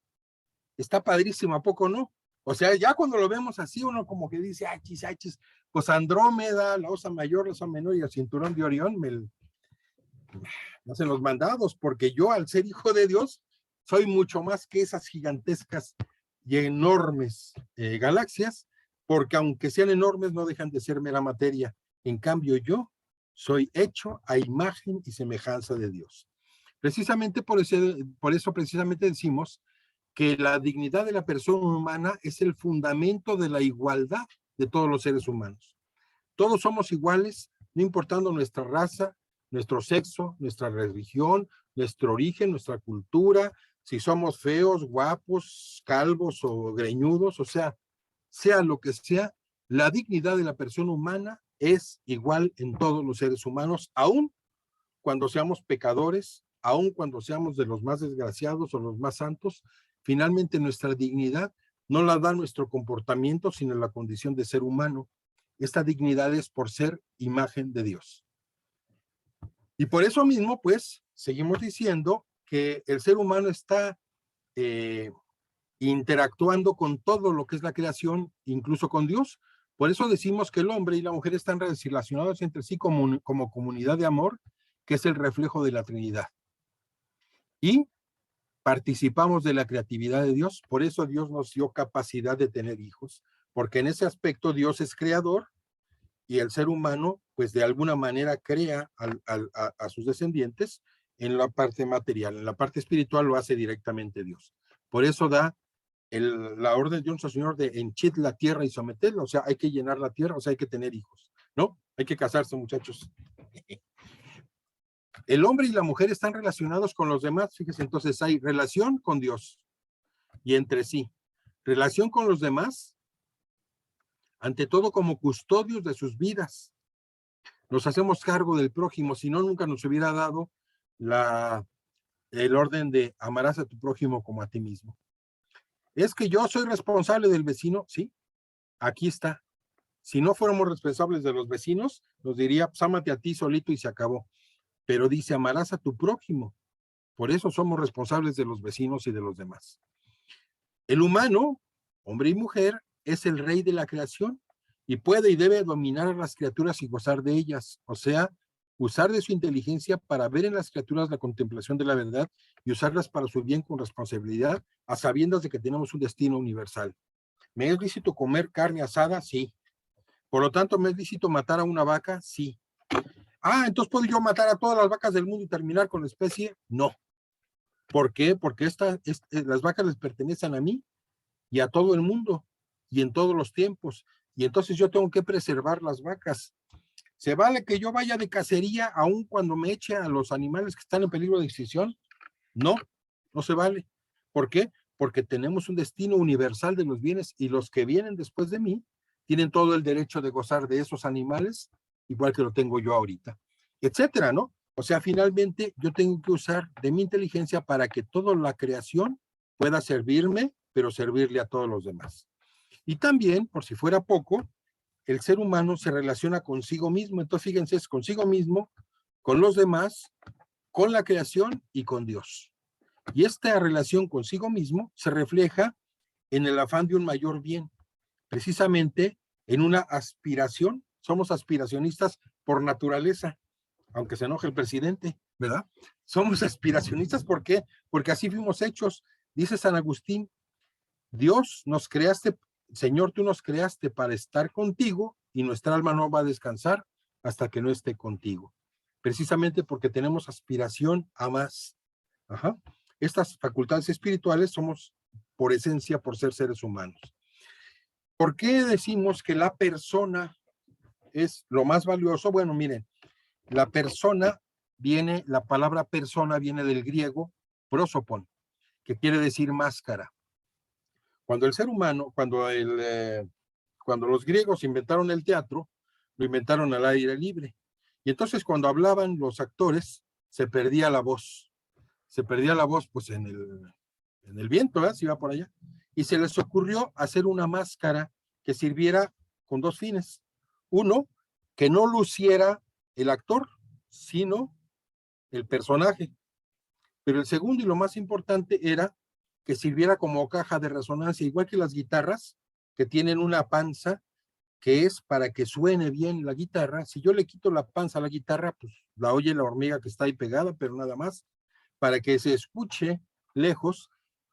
Está padrísimo, ¿a poco no? O sea, ya cuando lo vemos así, uno como que dice, achis, pues Andrómeda, la Osa Mayor, la Osa Menor y el Cinturón de Orión me hacen los mandados, porque yo al ser hijo de Dios soy mucho más que esas gigantescas y enormes galaxias, porque aunque sean enormes no dejan de ser mera materia. En cambio yo soy hecho a imagen y semejanza de Dios. Precisamente por eso precisamente decimos que la dignidad de la persona humana es el fundamento de la igualdad de todos los seres humanos. Todos somos iguales, no importando nuestra raza, nuestro sexo, nuestra religión, nuestro origen, nuestra cultura, si somos feos, guapos, calvos o greñudos, o sea lo que sea, la dignidad de la persona humana es igual en todos los seres humanos, aun cuando seamos pecadores, aun cuando seamos de los más desgraciados o los más santos. Finalmente nuestra dignidad no la da nuestro comportamiento, sino la condición de ser humano. Esta dignidad es por ser imagen de Dios. Y por eso mismo, pues, seguimos diciendo que el ser humano está interactuando con todo lo que es la creación, incluso con Dios. Por eso decimos que el hombre y la mujer están relacionados entre sí como comunidad de amor, que es el reflejo de la Trinidad. Y participamos de la creatividad de Dios, por eso Dios nos dio capacidad de tener hijos, porque en ese aspecto Dios es creador y el ser humano, pues de alguna manera crea a sus descendientes en la parte material, en la parte espiritual lo hace directamente Dios. Por eso da la orden de nuestro Señor de henchid la tierra y someterla, o sea, hay que llenar la tierra, o sea, hay que tener hijos, ¿no? Hay que casarse, muchachos. El hombre y la mujer están relacionados con los demás, fíjese, entonces hay relación con Dios y entre sí. Relación con los demás, ante todo como custodios de sus vidas. Nos hacemos cargo del prójimo, si no, nunca nos hubiera dado el orden de amarás a tu prójimo como a ti mismo. Es que yo soy responsable del vecino, sí, aquí está. Si no fuéramos responsables de los vecinos, nos diría, pues ámate a ti solito y se acabó. Pero dice, amarás a tu prójimo. Por eso somos responsables de los vecinos y de los demás. El humano, hombre y mujer, es el rey de la creación y puede y debe dominar a las criaturas y gozar de ellas. O sea, usar de su inteligencia para ver en las criaturas la contemplación de la verdad y usarlas para su bien con responsabilidad, a sabiendas de que tenemos un destino universal. ¿Me es lícito comer carne asada? Sí. Por lo tanto, ¿me es lícito matar a una vaca? Sí. Ah, entonces ¿puedo yo matar a todas las vacas del mundo y terminar con la especie? No. ¿Por qué? Porque las vacas les pertenecen a mí y a todo el mundo y en todos los tiempos. Y entonces yo tengo que preservar las vacas. ¿Se vale que yo vaya de cacería aun cuando me eche a los animales que están en peligro de extinción? No, no se vale. ¿Por qué? Porque tenemos un destino universal de los bienes y los que vienen después de mí tienen todo el derecho de gozar de esos animales, igual que lo tengo yo ahorita, etcétera, ¿no? O sea, finalmente yo tengo que usar de mi inteligencia para que toda la creación pueda servirme, pero servirle a todos los demás. Y también, por si fuera poco, el ser humano se relaciona consigo mismo. Entonces, fíjense, es consigo mismo, con los demás, con la creación y con Dios. Y esta relación consigo mismo se refleja en el afán de un mayor bien, precisamente en una aspiración. Somos aspiracionistas por naturaleza, aunque se enoje el presidente, ¿verdad? Somos aspiracionistas, ¿por qué? Porque así fuimos hechos. Dice San Agustín, Dios nos creaste, Señor, tú nos creaste para estar contigo y nuestra alma no va a descansar hasta que no esté contigo. Precisamente porque tenemos aspiración a más. Ajá. Estas facultades espirituales somos por esencia, por ser seres humanos. ¿Por qué decimos que la persona es lo más valioso? Bueno, miren, la palabra persona viene del griego prosopon, que quiere decir máscara. Cuando el ser humano, cuando los griegos inventaron el teatro, lo inventaron al aire libre. Y entonces cuando hablaban los actores, se perdía la voz. Se perdía la voz pues en el viento, ¿verdad? Si iba por allá. Y se les ocurrió hacer una máscara que sirviera con dos fines. Uno, que no luciera el actor, sino el personaje. Pero el segundo y lo más importante era que sirviera como caja de resonancia, igual que las guitarras, que tienen una panza que es para que suene bien la guitarra. Si yo le quito la panza a la guitarra, pues la oye la hormiga que está ahí pegada, pero nada más. Para que se escuche lejos,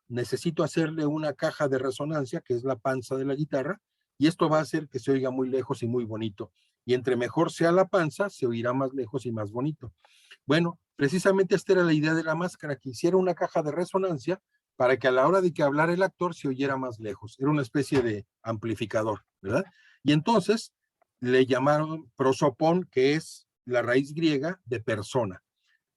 necesito hacerle una caja de resonancia, que es la panza de la guitarra, y esto va a hacer que se oiga muy lejos y muy bonito. Y entre mejor sea la panza, se oirá más lejos y más bonito. Bueno, precisamente esta era la idea de la máscara, que hiciera una caja de resonancia para que a la hora de que hablara el actor se oyera más lejos. Era una especie de amplificador, ¿verdad? Y entonces le llamaron prosopón, que es la raíz griega de persona.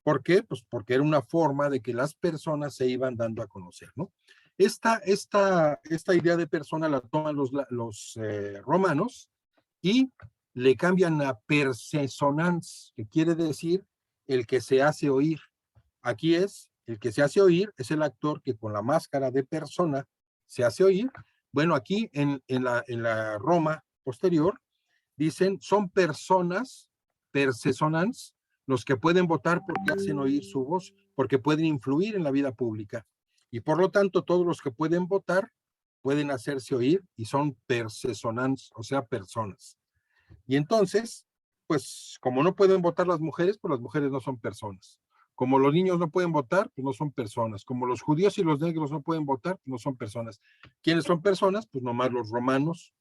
¿Por qué? Pues porque era una forma de que las personas se iban dando a conocer, ¿no? Esta idea de persona la toman los romanos y le cambian a persesonans, que quiere decir el que se hace oír. Aquí es, el que se hace oír es el actor que con la máscara de persona se hace oír. Bueno, aquí en la Roma posterior dicen, son personas, persesonans, los que pueden votar porque hacen oír su voz, porque pueden influir en la vida pública. Y por lo tanto, todos los que pueden votar pueden hacerse oír y son persesonans, o sea, personas. Y entonces, pues como no pueden votar las mujeres, pues las mujeres no son personas. Como los niños no pueden votar, pues no son personas. Como los judíos y los negros no pueden votar, pues no son personas. ¿Quiénes son personas? Pues nomás los romanos,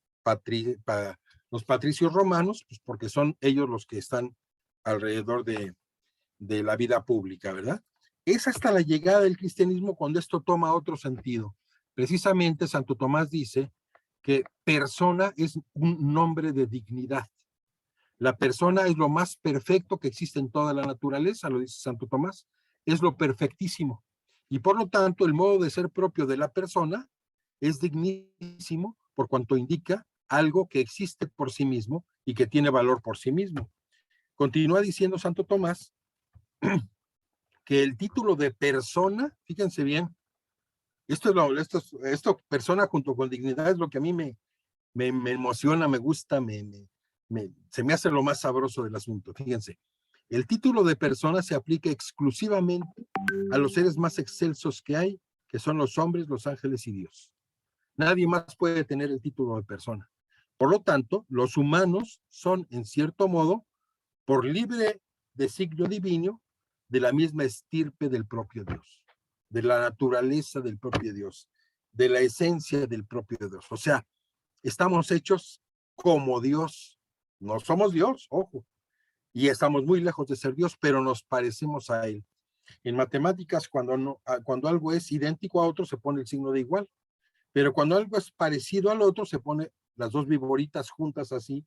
los patricios romanos, pues porque son ellos los que están alrededor de la vida pública, ¿verdad? Es hasta la llegada del cristianismo cuando esto toma otro sentido. Precisamente Santo Tomás dice que persona es un nombre de dignidad. La persona es lo más perfecto que existe en toda la naturaleza, lo dice Santo Tomás, es lo perfectísimo. Y por lo tanto, el modo de ser propio de la persona es dignísimo por cuanto indica algo que existe por sí mismo y que tiene valor por sí mismo. Continúa diciendo Santo Tomás que el título de persona, fíjense bien, esto persona junto con dignidad es lo que a mí me emociona, me gusta, se me hace lo más sabroso del asunto. Fíjense, el título de persona se aplica exclusivamente a los seres más excelsos que hay, que son los hombres, los ángeles y Dios. Nadie más puede tener el título de persona. Por lo tanto, los humanos son, en cierto modo, por libre designio divino, de la misma estirpe del propio Dios, de la naturaleza del propio Dios, de la esencia del propio Dios. O sea, estamos hechos como Dios. No somos Dios, ojo, y estamos muy lejos de ser Dios, pero nos parecemos a Él. En matemáticas, cuando algo es idéntico a otro, se pone el signo de igual, pero cuando algo es parecido al otro, se pone las dos viboritas juntas así,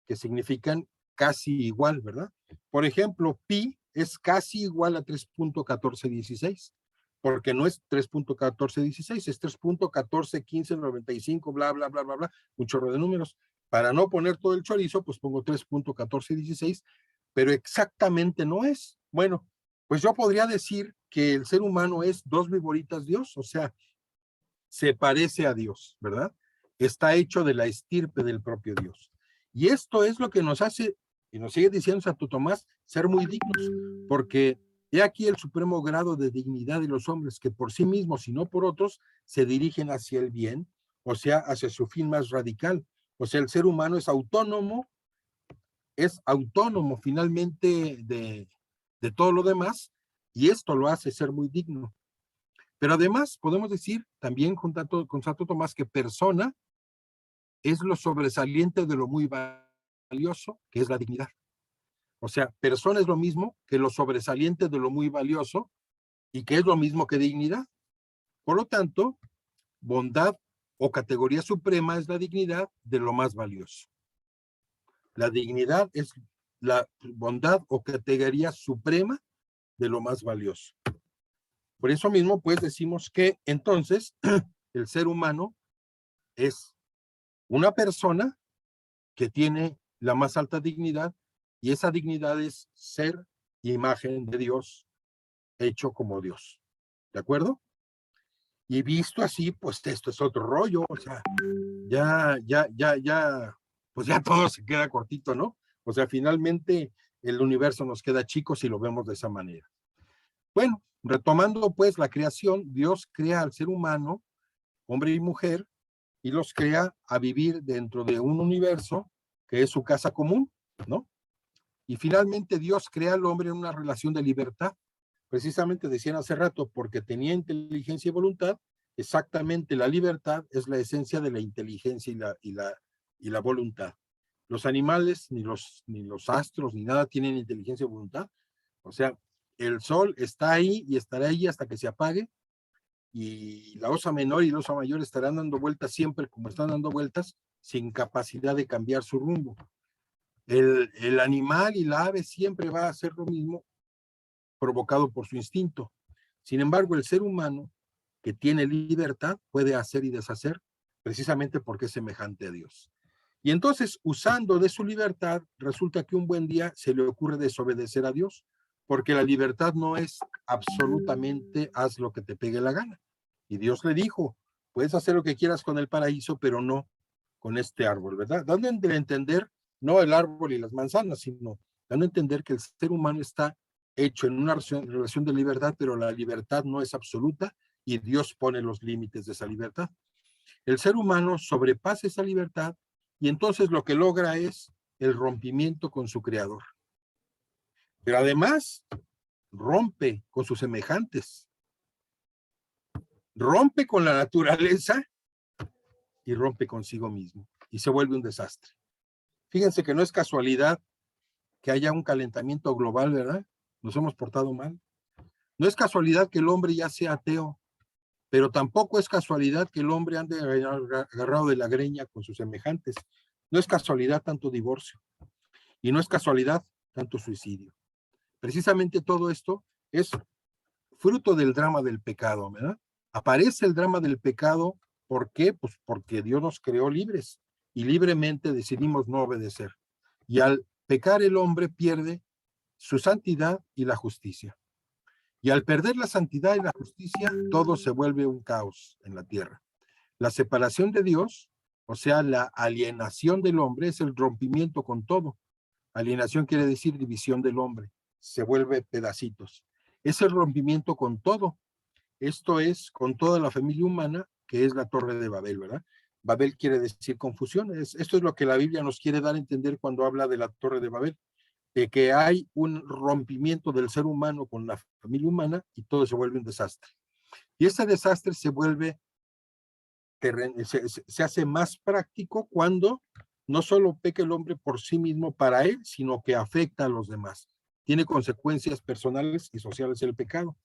que significan casi igual, ¿verdad? Por ejemplo, pi es casi igual a 3.1416, porque no es 3.1416, es 3.141595, bla, bla, bla, bla, bla, un chorro de números. Para no poner todo el chorizo, pues pongo 3.1416, pero exactamente no es. Bueno, pues yo podría decir que el ser humano es dos viboritas Dios, o sea, se parece a Dios, ¿verdad? Está hecho de la estirpe del propio Dios. Y esto es lo que nos hace, y nos sigue diciendo Santo Tomás, ser muy dignos, porque he aquí el supremo grado de dignidad de los hombres que por sí mismos y no por otros se dirigen hacia el bien, o sea, hacia su fin más radical. O sea, el ser humano es autónomo finalmente de todo lo demás, y esto lo hace ser muy digno. Pero además podemos decir también con Santo Tomás que persona es lo sobresaliente de lo muy valioso, que es la dignidad. O sea, persona es lo mismo que lo sobresaliente de lo muy valioso y que es lo mismo que dignidad. Por lo tanto, bondad o categoría suprema es la dignidad de lo más valioso. La dignidad es la bondad o categoría suprema de lo más valioso. Por eso mismo, pues decimos que entonces el ser humano es una persona que tiene la más alta dignidad y esa dignidad es ser imagen de Dios, hecho como Dios. ¿De acuerdo? Y visto así, pues esto es otro rollo, o sea, pues ya todo se queda cortito, ¿no? O sea, finalmente el universo nos queda chico si lo vemos de esa manera. Bueno, retomando pues la creación, Dios crea al ser humano, hombre y mujer, y los crea a vivir dentro de un universo que es su casa común, ¿no? Y finalmente Dios crea al hombre en una relación de libertad. Precisamente decían hace rato, porque tenía inteligencia y voluntad, exactamente la libertad es la esencia de la inteligencia y la voluntad. Los animales, ni los astros, ni nada tienen inteligencia y voluntad. O sea, el sol está ahí y estará ahí hasta que se apague, y la osa menor y la osa mayor estarán dando vueltas siempre como están dando vueltas, sin capacidad de cambiar su rumbo. El animal y la ave siempre va a hacer lo mismo, provocado por su instinto. Sin embargo, el ser humano, que tiene libertad, puede hacer y deshacer, precisamente porque es semejante a Dios. Y entonces, usando de su libertad, resulta que un buen día se le ocurre desobedecer a Dios, porque la libertad no es absolutamente haz lo que te pegue la gana. Y Dios le dijo, puedes hacer lo que quieras con el paraíso, pero no con este árbol, ¿verdad? Dando a entender, no el árbol y las manzanas, sino dando a entender que el ser humano está hecho en una relación de libertad, pero la libertad no es absoluta y Dios pone los límites de esa libertad. El ser humano sobrepasa esa libertad y entonces lo que logra es el rompimiento con su creador. Pero además rompe con sus semejantes, rompe con la naturaleza y rompe consigo mismo y se vuelve un desastre. Fíjense que no es casualidad que haya un calentamiento global, ¿verdad? Nos hemos portado mal. No es casualidad que el hombre ya sea ateo. pero tampoco es casualidad que el hombre ande agarrado de la greña con sus semejantes. No es casualidad tanto divorcio, y no es casualidad tanto suicidio. Precisamente todo esto es fruto del drama del pecado, ¿verdad? Aparece el drama del pecado, ¿por qué? Pues porque Dios nos creó libres y libremente decidimos no obedecer. Y al pecar el hombre pierde su santidad y la justicia. Y al perder la santidad y la justicia, todo se vuelve un caos en la tierra. La separación de Dios, o sea, la alienación del hombre, es el rompimiento con todo. Alienación quiere decir división del hombre, se vuelve pedacitos. Es el rompimiento con todo. Esto es con toda la familia humana, que es la Torre de Babel, ¿verdad? Babel quiere decir confusión. Esto es lo que la Biblia nos quiere dar a entender cuando habla de la Torre de Babel, de que hay un rompimiento del ser humano con la familia humana y todo se vuelve un desastre. Y ese desastre se vuelve, se hace más práctico cuando no solo peca el hombre por sí mismo para él, sino que afecta a los demás. Tiene consecuencias personales y sociales el pecado.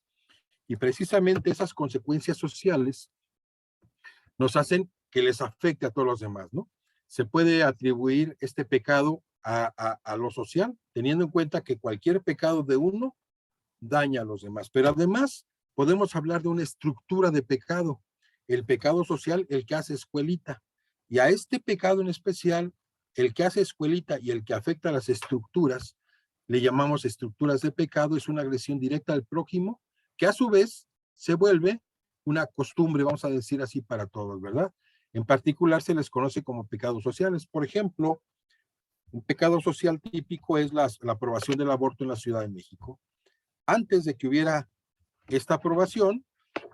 Y precisamente esas consecuencias sociales nos hacen que les afecte a todos los demás, ¿no? Se puede atribuir este pecado a lo social, teniendo en cuenta que cualquier pecado de uno daña a los demás. Pero además podemos hablar de una estructura de pecado, el pecado social, el que hace escuelita. Y a este pecado en especial, el que hace escuelita y el que afecta a las estructuras, le llamamos estructuras de pecado, es una agresión directa al prójimo, que a su vez se vuelve una costumbre, vamos a decir así, para todos, ¿verdad? En particular se les conoce como pecados sociales. Por ejemplo, un pecado social típico es la aprobación del aborto en la Ciudad de México. Antes de que hubiera esta aprobación,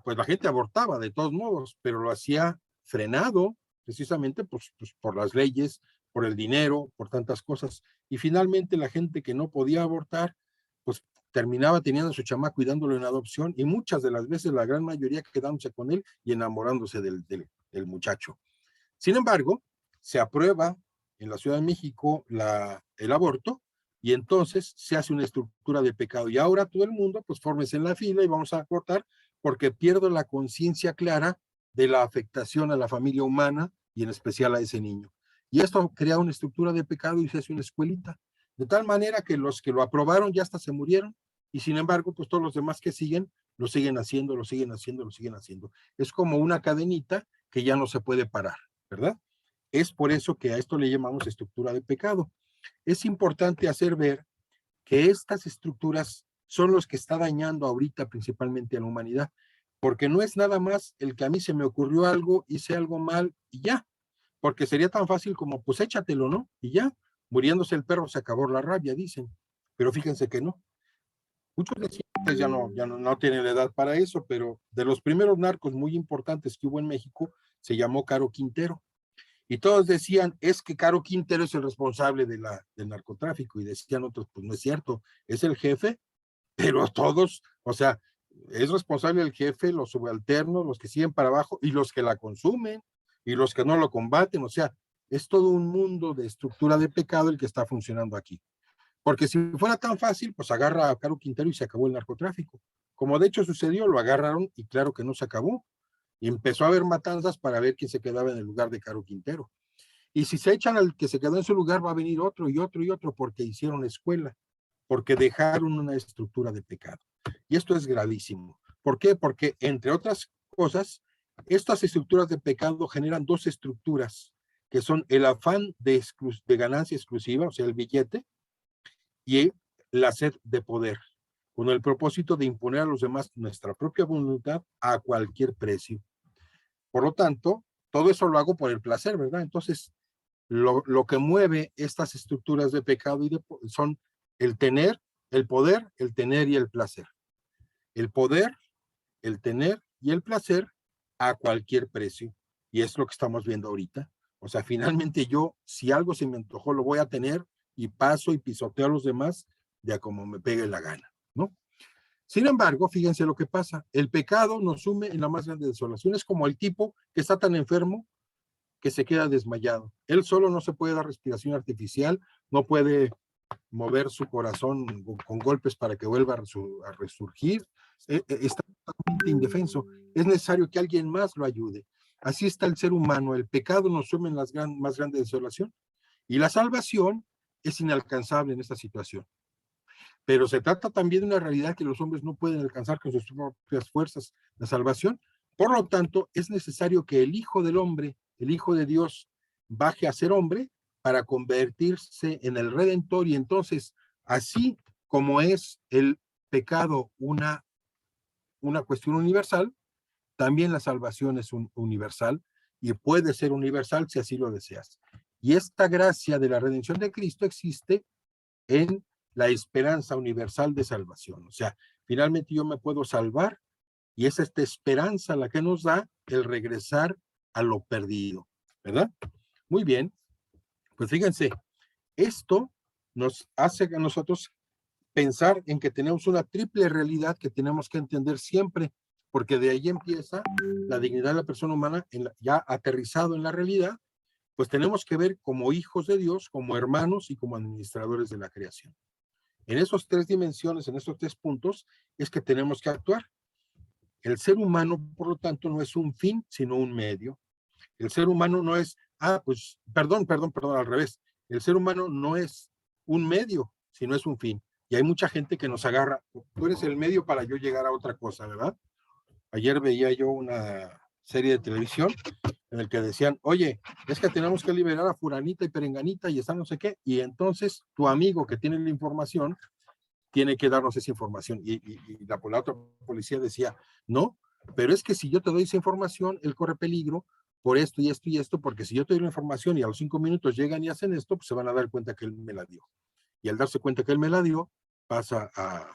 pues la gente abortaba de todos modos, pero lo hacía frenado precisamente pues, por las leyes, por el dinero, por tantas cosas. Y finalmente la gente que no podía abortar, pues terminaba teniendo a su chamaco y dándolo en adopción, y muchas de las veces, la gran mayoría, quedándose con él y enamorándose del muchacho. Sin embargo, se aprueba en la Ciudad de México el aborto, y entonces se hace una estructura de pecado. Y ahora todo el mundo, pues fórmese en la fila y vamos a abortar, porque pierdo la conciencia clara de la afectación a la familia humana y en especial a ese niño. Y esto crea una estructura de pecado y se hace una escuelita. De tal manera que los que lo aprobaron ya hasta se murieron, y sin embargo, pues todos los demás que siguen, lo siguen haciendo, lo siguen haciendo, lo siguen haciendo. Es como una cadenita que ya no se puede parar, ¿verdad? Es por eso que a esto le llamamos estructura de pecado. Es importante hacer ver que estas estructuras son los que está dañando ahorita principalmente a la humanidad, porque no es nada más el que a mí se me ocurrió algo, hice algo mal y ya, porque sería tan fácil como pues échatelo, ¿no? Y ya, muriéndose el perro se acabó la rabia, dicen, pero fíjense que no. Muchos decían, ya no tienen la edad para eso, pero de los primeros narcos muy importantes que hubo en México, se llamó Caro Quintero. Y todos decían, es que Caro Quintero es el responsable del narcotráfico, y decían otros, pues no es cierto, es el jefe, pero todos, o sea, es responsable el jefe, los subalternos, los que siguen para abajo, y los que la consumen, y los que no lo combaten, o sea, es todo un mundo de estructura de pecado el que está funcionando aquí. Porque si fuera tan fácil, pues agarra a Caro Quintero y se acabó el narcotráfico. Como de hecho sucedió, lo agarraron y claro que no se acabó. Y empezó a haber matanzas para ver quién se quedaba en el lugar de Caro Quintero. Y si se echan al que se quedó en su lugar, va a venir otro y otro y otro, porque hicieron escuela, porque dejaron una estructura de pecado. Y esto es gravísimo. ¿Por qué? Porque, entre otras cosas, estas estructuras de pecado generan dos estructuras, que son el afán de ganancia exclusiva, o sea, el billete, y la sed de poder, con el propósito de imponer a los demás nuestra propia voluntad a cualquier precio. Por lo tanto, todo eso lo hago por el placer, ¿verdad? Entonces, lo que mueve estas estructuras de pecado son el tener, el poder, el tener y el placer. El poder, el tener y el placer a cualquier precio. Y es lo que estamos viendo ahorita. O sea, finalmente yo, si algo se me antojó, lo voy a tener, y paso y pisoteo a los demás de a como me pegue la gana, ¿no? Sin embargo, fíjense lo que pasa. El pecado nos sume en la más grande desolación. Es como el tipo que está tan enfermo que se queda desmayado. Él solo no se puede dar respiración artificial, no puede mover su corazón con golpes para que vuelva a resurgir. Está totalmente indefenso. Es necesario que alguien más lo ayude. Así está el ser humano. El pecado nos sume en la más grande desolación. Y la salvación es inalcanzable en esta situación. Pero se trata también de una realidad que los hombres no pueden alcanzar con sus propias fuerzas, la salvación. Por lo tanto, es necesario que el Hijo del Hombre, el Hijo de Dios, baje a ser hombre para convertirse en el Redentor. Y entonces, así como es el pecado una cuestión universal, también la salvación es universal y puede ser universal si así lo deseas. Y esta gracia de la redención de Cristo existe en la esperanza universal de salvación. O sea, finalmente yo me puedo salvar y es esta esperanza la que nos da el regresar a lo perdido, ¿verdad? Muy bien, pues fíjense, esto nos hace a nosotros pensar en que tenemos una triple realidad que tenemos que entender siempre, porque de ahí empieza la dignidad de la persona humana ya aterrizado en la realidad, pues tenemos que ver como hijos de Dios, como hermanos y como administradores de la creación. En esas tres dimensiones, en esos tres puntos, es que tenemos que actuar. El ser humano, por lo tanto, no es un fin, sino un medio. El ser humano no es, perdón, al revés. El ser humano no es un medio, sino es un fin. Y hay mucha gente que nos agarra, tú eres el medio para yo llegar a otra cosa, ¿verdad? Ayer veía yo una serie de televisión en el que decían, oye, es que tenemos que liberar a furanita y perenganita y está no sé qué, y entonces tu amigo que tiene la información tiene que darnos esa información. Y la otra policía decía, no, pero es que si yo te doy esa información, él corre peligro por esto y esto y esto, porque si yo te doy la información y a los 5 minutos llegan y hacen esto, pues se van a dar cuenta que él me la dio. Y al darse cuenta que él me la dio, pasa a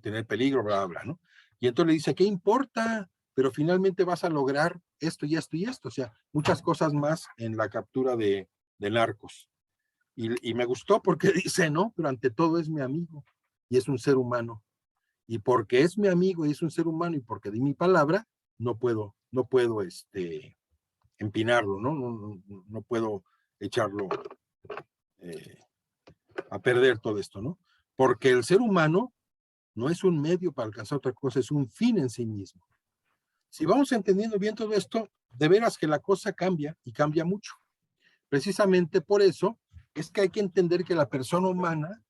tener peligro, bla, bla, ¿no? Y entonces le dice, ¿qué importa? Pero finalmente vas a lograr esto y esto y esto. O sea, muchas cosas más en la captura de narcos. Y me gustó porque dice, no, pero ante todo es mi amigo y es un ser humano. Y porque es mi amigo y es un ser humano y porque di mi palabra, no puedo empinarlo, ¿no? No puedo echarlo a perder todo esto, ¿no? Porque el ser humano no es un medio para alcanzar otra cosa, es un fin en sí mismo. Si vamos entendiendo bien todo esto, de veras que la cosa cambia y cambia mucho. Precisamente por eso es que hay que entender que la persona humana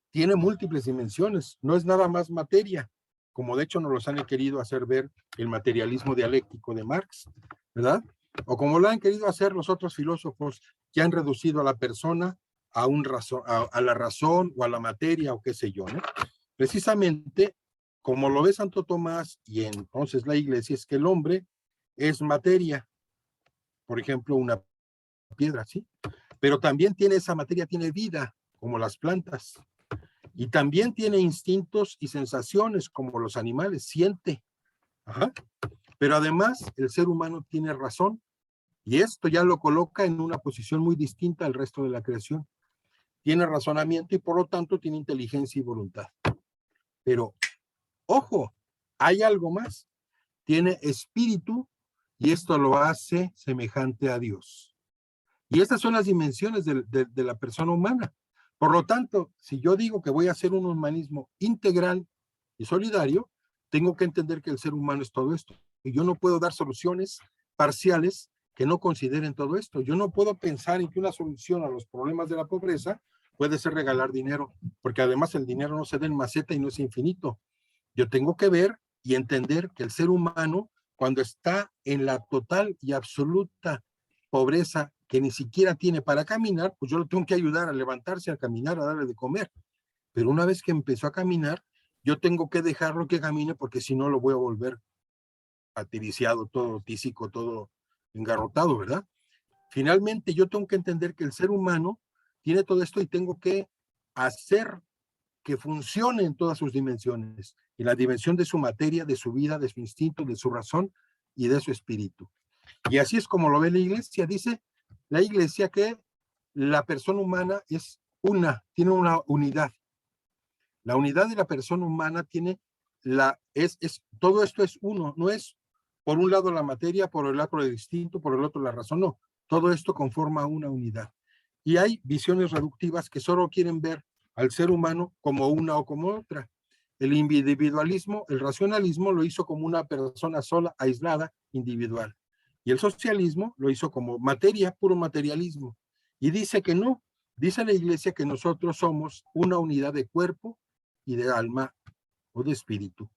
tiene múltiples dimensiones, no es nada más materia, como de hecho nos los han querido hacer ver el materialismo dialéctico de Marx, ¿verdad? O como lo han querido hacer los otros filósofos que han reducido a la persona a la razón o a la materia o qué sé yo, ¿no? Precisamente, como lo ve Santo Tomás y entonces la Iglesia, es que el hombre es materia, por ejemplo, una piedra, ¿sí? Pero también esa materia tiene vida, como las plantas, y también tiene instintos y sensaciones, como los animales, siente. Ajá. Pero además, el ser humano tiene razón, y esto ya lo coloca en una posición muy distinta al resto de la creación. Tiene razonamiento y por lo tanto tiene inteligencia y voluntad. Pero, ojo, hay algo más. Tiene espíritu y esto lo hace semejante a Dios. Y estas son las dimensiones de la persona humana. Por lo tanto, si yo digo que voy a hacer un humanismo integral y solidario, tengo que entender que el ser humano es todo esto. Y yo no puedo dar soluciones parciales que no consideren todo esto. Yo no puedo pensar en que una solución a los problemas de la pobreza puede ser regalar dinero, porque además el dinero no se da en maceta y no es infinito. Yo tengo que ver y entender que el ser humano, cuando está en la total y absoluta pobreza que ni siquiera tiene para caminar, pues yo lo tengo que ayudar a levantarse, a caminar, a darle de comer. Pero una vez que empezó a caminar, yo tengo que dejarlo que camine porque si no lo voy a volver atiriciado, todo tísico, todo engarrotado, ¿verdad? Finalmente yo tengo que entender que el ser humano tiene todo esto y tengo que hacer que funcione en todas sus dimensiones, en la dimensión de su materia, de su vida, de su instinto, de su razón y de su espíritu. Y así es como lo ve la Iglesia. Dice la Iglesia que la persona humana es tiene una unidad. La unidad de la persona humana tiene todo esto es uno, no es por un lado la materia, por el otro el instinto, por el otro la razón, no. Todo esto conforma una unidad. Y hay visiones reductivas que solo quieren ver al ser humano como una o como otra. El individualismo, el racionalismo lo hizo como una persona sola, aislada, individual. Y el socialismo lo hizo como materia, puro materialismo. Y dice que no, dice la iglesia que nosotros somos una unidad de cuerpo y de alma o de espíritu.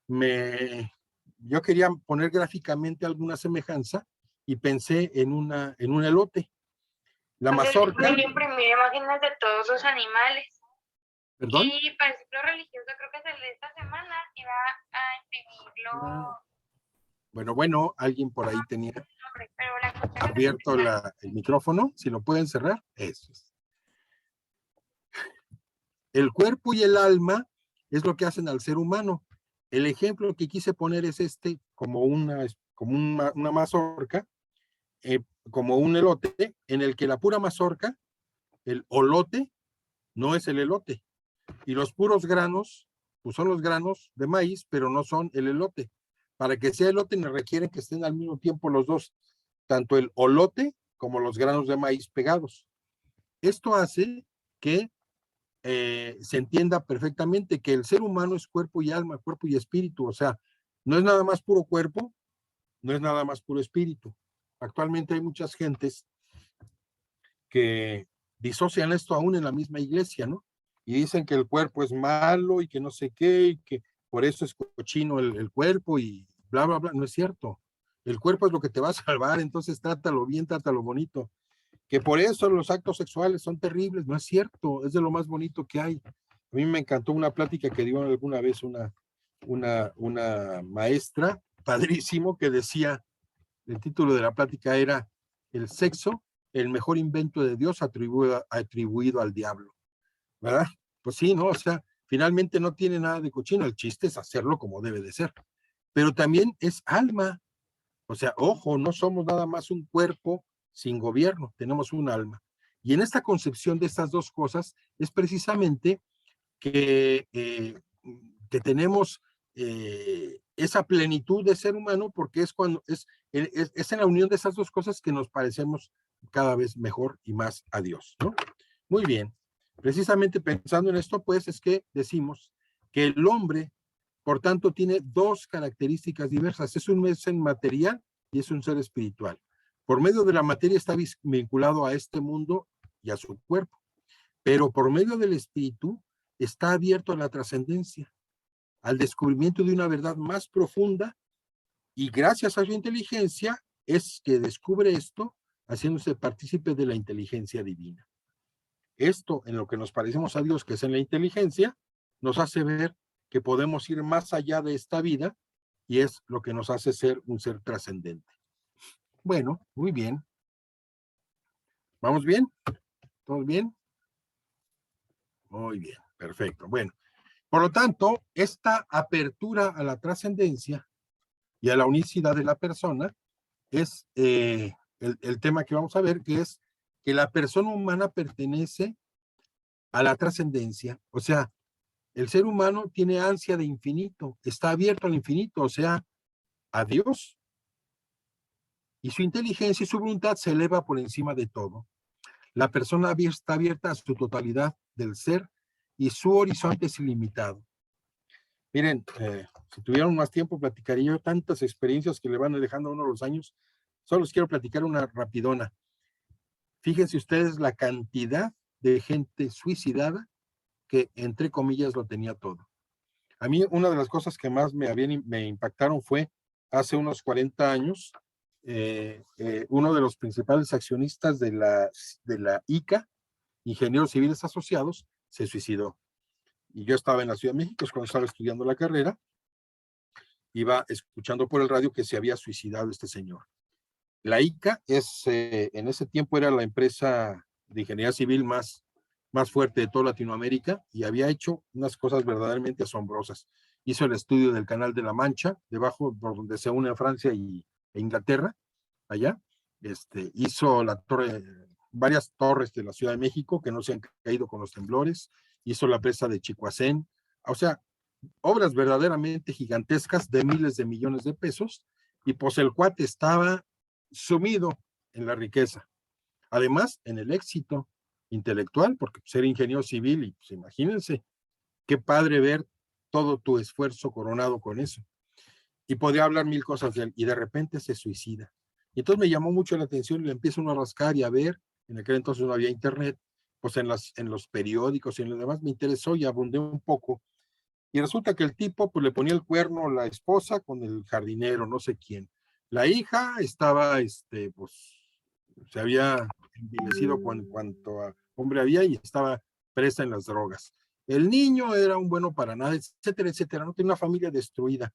Yo quería poner gráficamente alguna semejanza y pensé en un elote. La mazorca. Yo imprimir imágenes de todos los animales. ¿Perdón? Y para el ciclo religioso creo que es el de esta semana iba a imprimirlo. Bueno, alguien por ahí tenía Pero abierto el micrófono. Si lo pueden cerrar, eso es. El cuerpo y el alma es lo que hacen al ser humano. El ejemplo que quise poner es como una mazorca, como un elote, en el que la pura mazorca, el olote, no es el elote. Y los puros granos, pues son los granos de maíz, pero no son el elote. Para que sea elote me requieren que estén al mismo tiempo los dos, tanto el olote como los granos de maíz pegados. Esto hace que se entienda perfectamente que el ser humano es cuerpo y alma, cuerpo y espíritu. O sea, no es nada más puro cuerpo, no es nada más puro espíritu. Actualmente hay muchas gentes que disocian esto aún en la misma iglesia, ¿no? Y dicen que el cuerpo es malo y que no sé qué, y que por eso es cochino el cuerpo y bla, bla, bla. No es cierto. El cuerpo es lo que te va a salvar, entonces trátalo bien, trátalo bonito. Que por eso los actos sexuales son terribles, no es cierto, es de lo más bonito que hay. A mí me encantó una plática que dio alguna vez una maestra, padrísimo, que decía, el título de la plática era el sexo, el mejor invento de Dios atribuido al diablo, ¿verdad? Pues sí, ¿no? O sea, finalmente no tiene nada de cochino, el chiste es hacerlo como debe de ser, pero también es alma, o sea, ojo, no somos nada más un cuerpo sin gobierno, tenemos un alma. Y en esta concepción de estas dos cosas es precisamente que tenemos esa plenitud de ser humano, porque es cuando es en la unión de esas dos cosas que nos parecemos cada vez mejor y más a Dios, ¿no? Muy bien. Precisamente pensando en esto, pues es que decimos que el hombre, por tanto, tiene dos características diversas. Es un ser material y es un ser espiritual. Por medio de la materia está vinculado a este mundo y a su cuerpo, pero por medio del espíritu está abierto a la trascendencia, al descubrimiento de una verdad más profunda, y gracias a su inteligencia es que descubre esto, haciéndose partícipe de la inteligencia divina. Esto, en lo que nos parecemos a Dios, que es en la inteligencia, nos hace ver que podemos ir más allá de esta vida, y es lo que nos hace ser un ser trascendente. Bueno, muy bien. ¿Vamos bien? ¿Todos bien? Muy bien, perfecto. Bueno, por lo tanto, esta apertura a la trascendencia y a la unicidad de la persona es el tema que vamos a ver, que es que la persona humana pertenece a la trascendencia. O sea, el ser humano tiene ansia de infinito, está abierto al infinito, o sea, a Dios. Y su inteligencia y su voluntad se eleva por encima de todo. La persona está abierta a su totalidad del ser y su horizonte es ilimitado. Miren, si tuvieran más tiempo, platicaría yo tantas experiencias que le van dejando a uno los años. Solo les quiero platicar una rapidona. Fíjense ustedes la cantidad de gente suicidada que, entre comillas, lo tenía todo. A mí, una de las cosas que más me impactaron fue hace unos 40 años, uno de los principales accionistas de la ICA, Ingenieros Civiles Asociados, se suicidó. Y yo estaba en la Ciudad de México, cuando estaba estudiando la carrera, iba escuchando por el radio que se había suicidado este señor. La ICA en ese tiempo era la empresa de ingeniería civil más fuerte de toda Latinoamérica, y había hecho unas cosas verdaderamente asombrosas. Hizo el estudio del Canal de la Mancha, debajo por donde se une Francia e Inglaterra, allá. Hizo varias torres de la Ciudad de México que no se han caído con los temblores. Hizo la presa de Chicoacén. O sea, obras verdaderamente gigantescas de miles de millones de pesos, y pues el cuate estaba sumido en la riqueza. Además, en el éxito. intelectual, porque ser ingeniero civil, y pues imagínense, qué padre ver todo tu esfuerzo coronado con eso. Y podría hablar mil cosas de él, y de repente se suicida. Y entonces me llamó mucho la atención y le empieza uno a rascar y a ver, en aquel entonces no había internet, pues en los periódicos y en lo demás me interesó y abundé un poco. Y resulta que el tipo pues le ponía el cuerno a la esposa con el jardinero, no sé quién. La hija estaba, pues, se había envilecido cuanto a hombre había y estaba presa en las drogas. El niño era un bueno para nada, etcétera, etcétera. No tenía una familia destruida.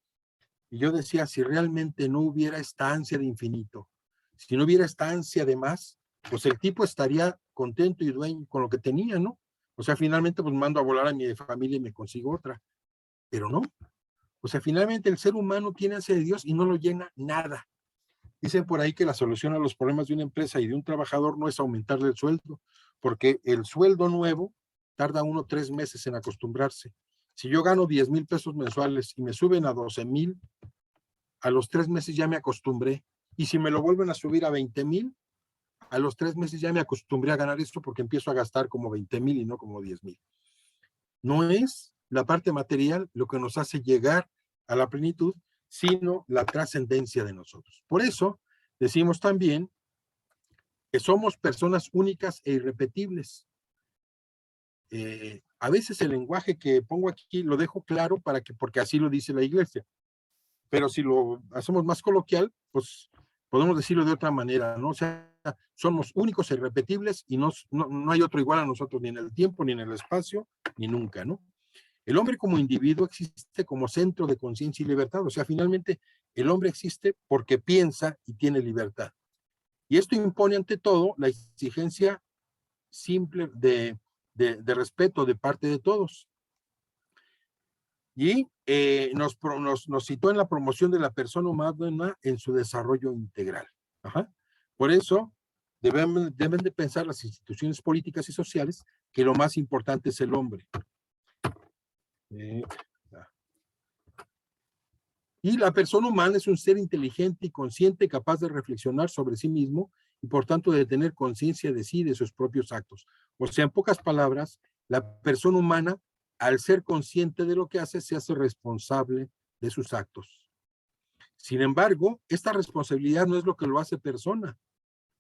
Y yo decía, si realmente no hubiera esta ansia de infinito, si no hubiera esta ansia de más, pues el tipo estaría contento y dueño con lo que tenía, ¿no? O sea, finalmente pues mando a volar a mi familia y me consigo otra. Pero no. O sea, finalmente el ser humano tiene ansia de Dios y no lo llena nada. Dicen por ahí que la solución a los problemas de una empresa y de un trabajador no es aumentarle el sueldo, porque el sueldo nuevo tarda 1 o 3 meses en acostumbrarse. Si yo gano 10,000 pesos mensuales y me suben a 12,000, a los 3 meses ya me acostumbré. Y si me lo vuelven a subir a 20,000, a los 3 meses ya me acostumbré a ganar esto porque empiezo a gastar como 20,000 y no como 10,000. No es la parte material lo que nos hace llegar a la plenitud, sino la trascendencia de nosotros. Por eso decimos también que somos personas únicas e irrepetibles. A veces el lenguaje que pongo aquí lo dejo claro porque así lo dice la iglesia. Pero si lo hacemos más coloquial, pues podemos decirlo de otra manera, ¿no? O sea, somos únicos e irrepetibles y no hay otro igual a nosotros ni en el tiempo, ni en el espacio, ni nunca, ¿no? El hombre como individuo existe como centro de conciencia y libertad. O sea, finalmente el hombre existe porque piensa y tiene libertad. Y esto impone ante todo la exigencia simple de respeto de parte de todos. Y nos situó en la promoción de la persona humana en su desarrollo integral. Ajá. Por eso deben de pensar las instituciones políticas y sociales que lo más importante es el hombre. Y la persona humana es un ser inteligente y consciente, capaz de reflexionar sobre sí mismo y por tanto de tener conciencia de sí y de sus propios actos. O sea, en pocas palabras, la persona humana, al ser consciente de lo que hace, se hace responsable de sus actos. Sin embargo, esta responsabilidad no es lo que lo hace persona,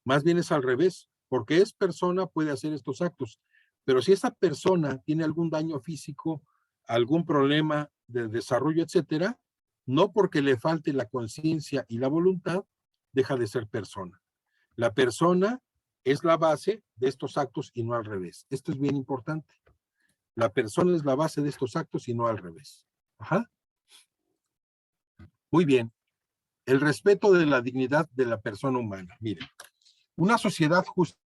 más bien es al revés, porque es persona puede hacer estos actos, pero si esa persona tiene algún daño físico, algún problema de desarrollo, etcétera, no porque le falte la conciencia y la voluntad, deja de ser persona. La persona es la base de estos actos y no al revés. Esto es bien importante. La persona es la base de estos actos y no al revés. Ajá. Muy bien. El respeto de la dignidad de la persona humana. Miren, una sociedad justa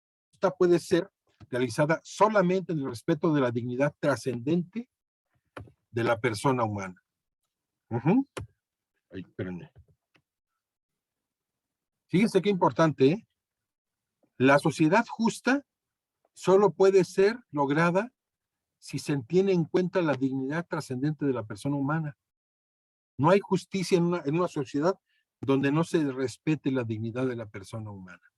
puede ser realizada solamente en el respeto de la dignidad trascendente de la persona humana. Ay, espérenme. Fíjense qué importante, ¿eh? La sociedad justa solo puede ser lograda si se tiene en cuenta la dignidad trascendente de la persona humana. No hay justicia en una sociedad donde no se respete la dignidad de la persona humana.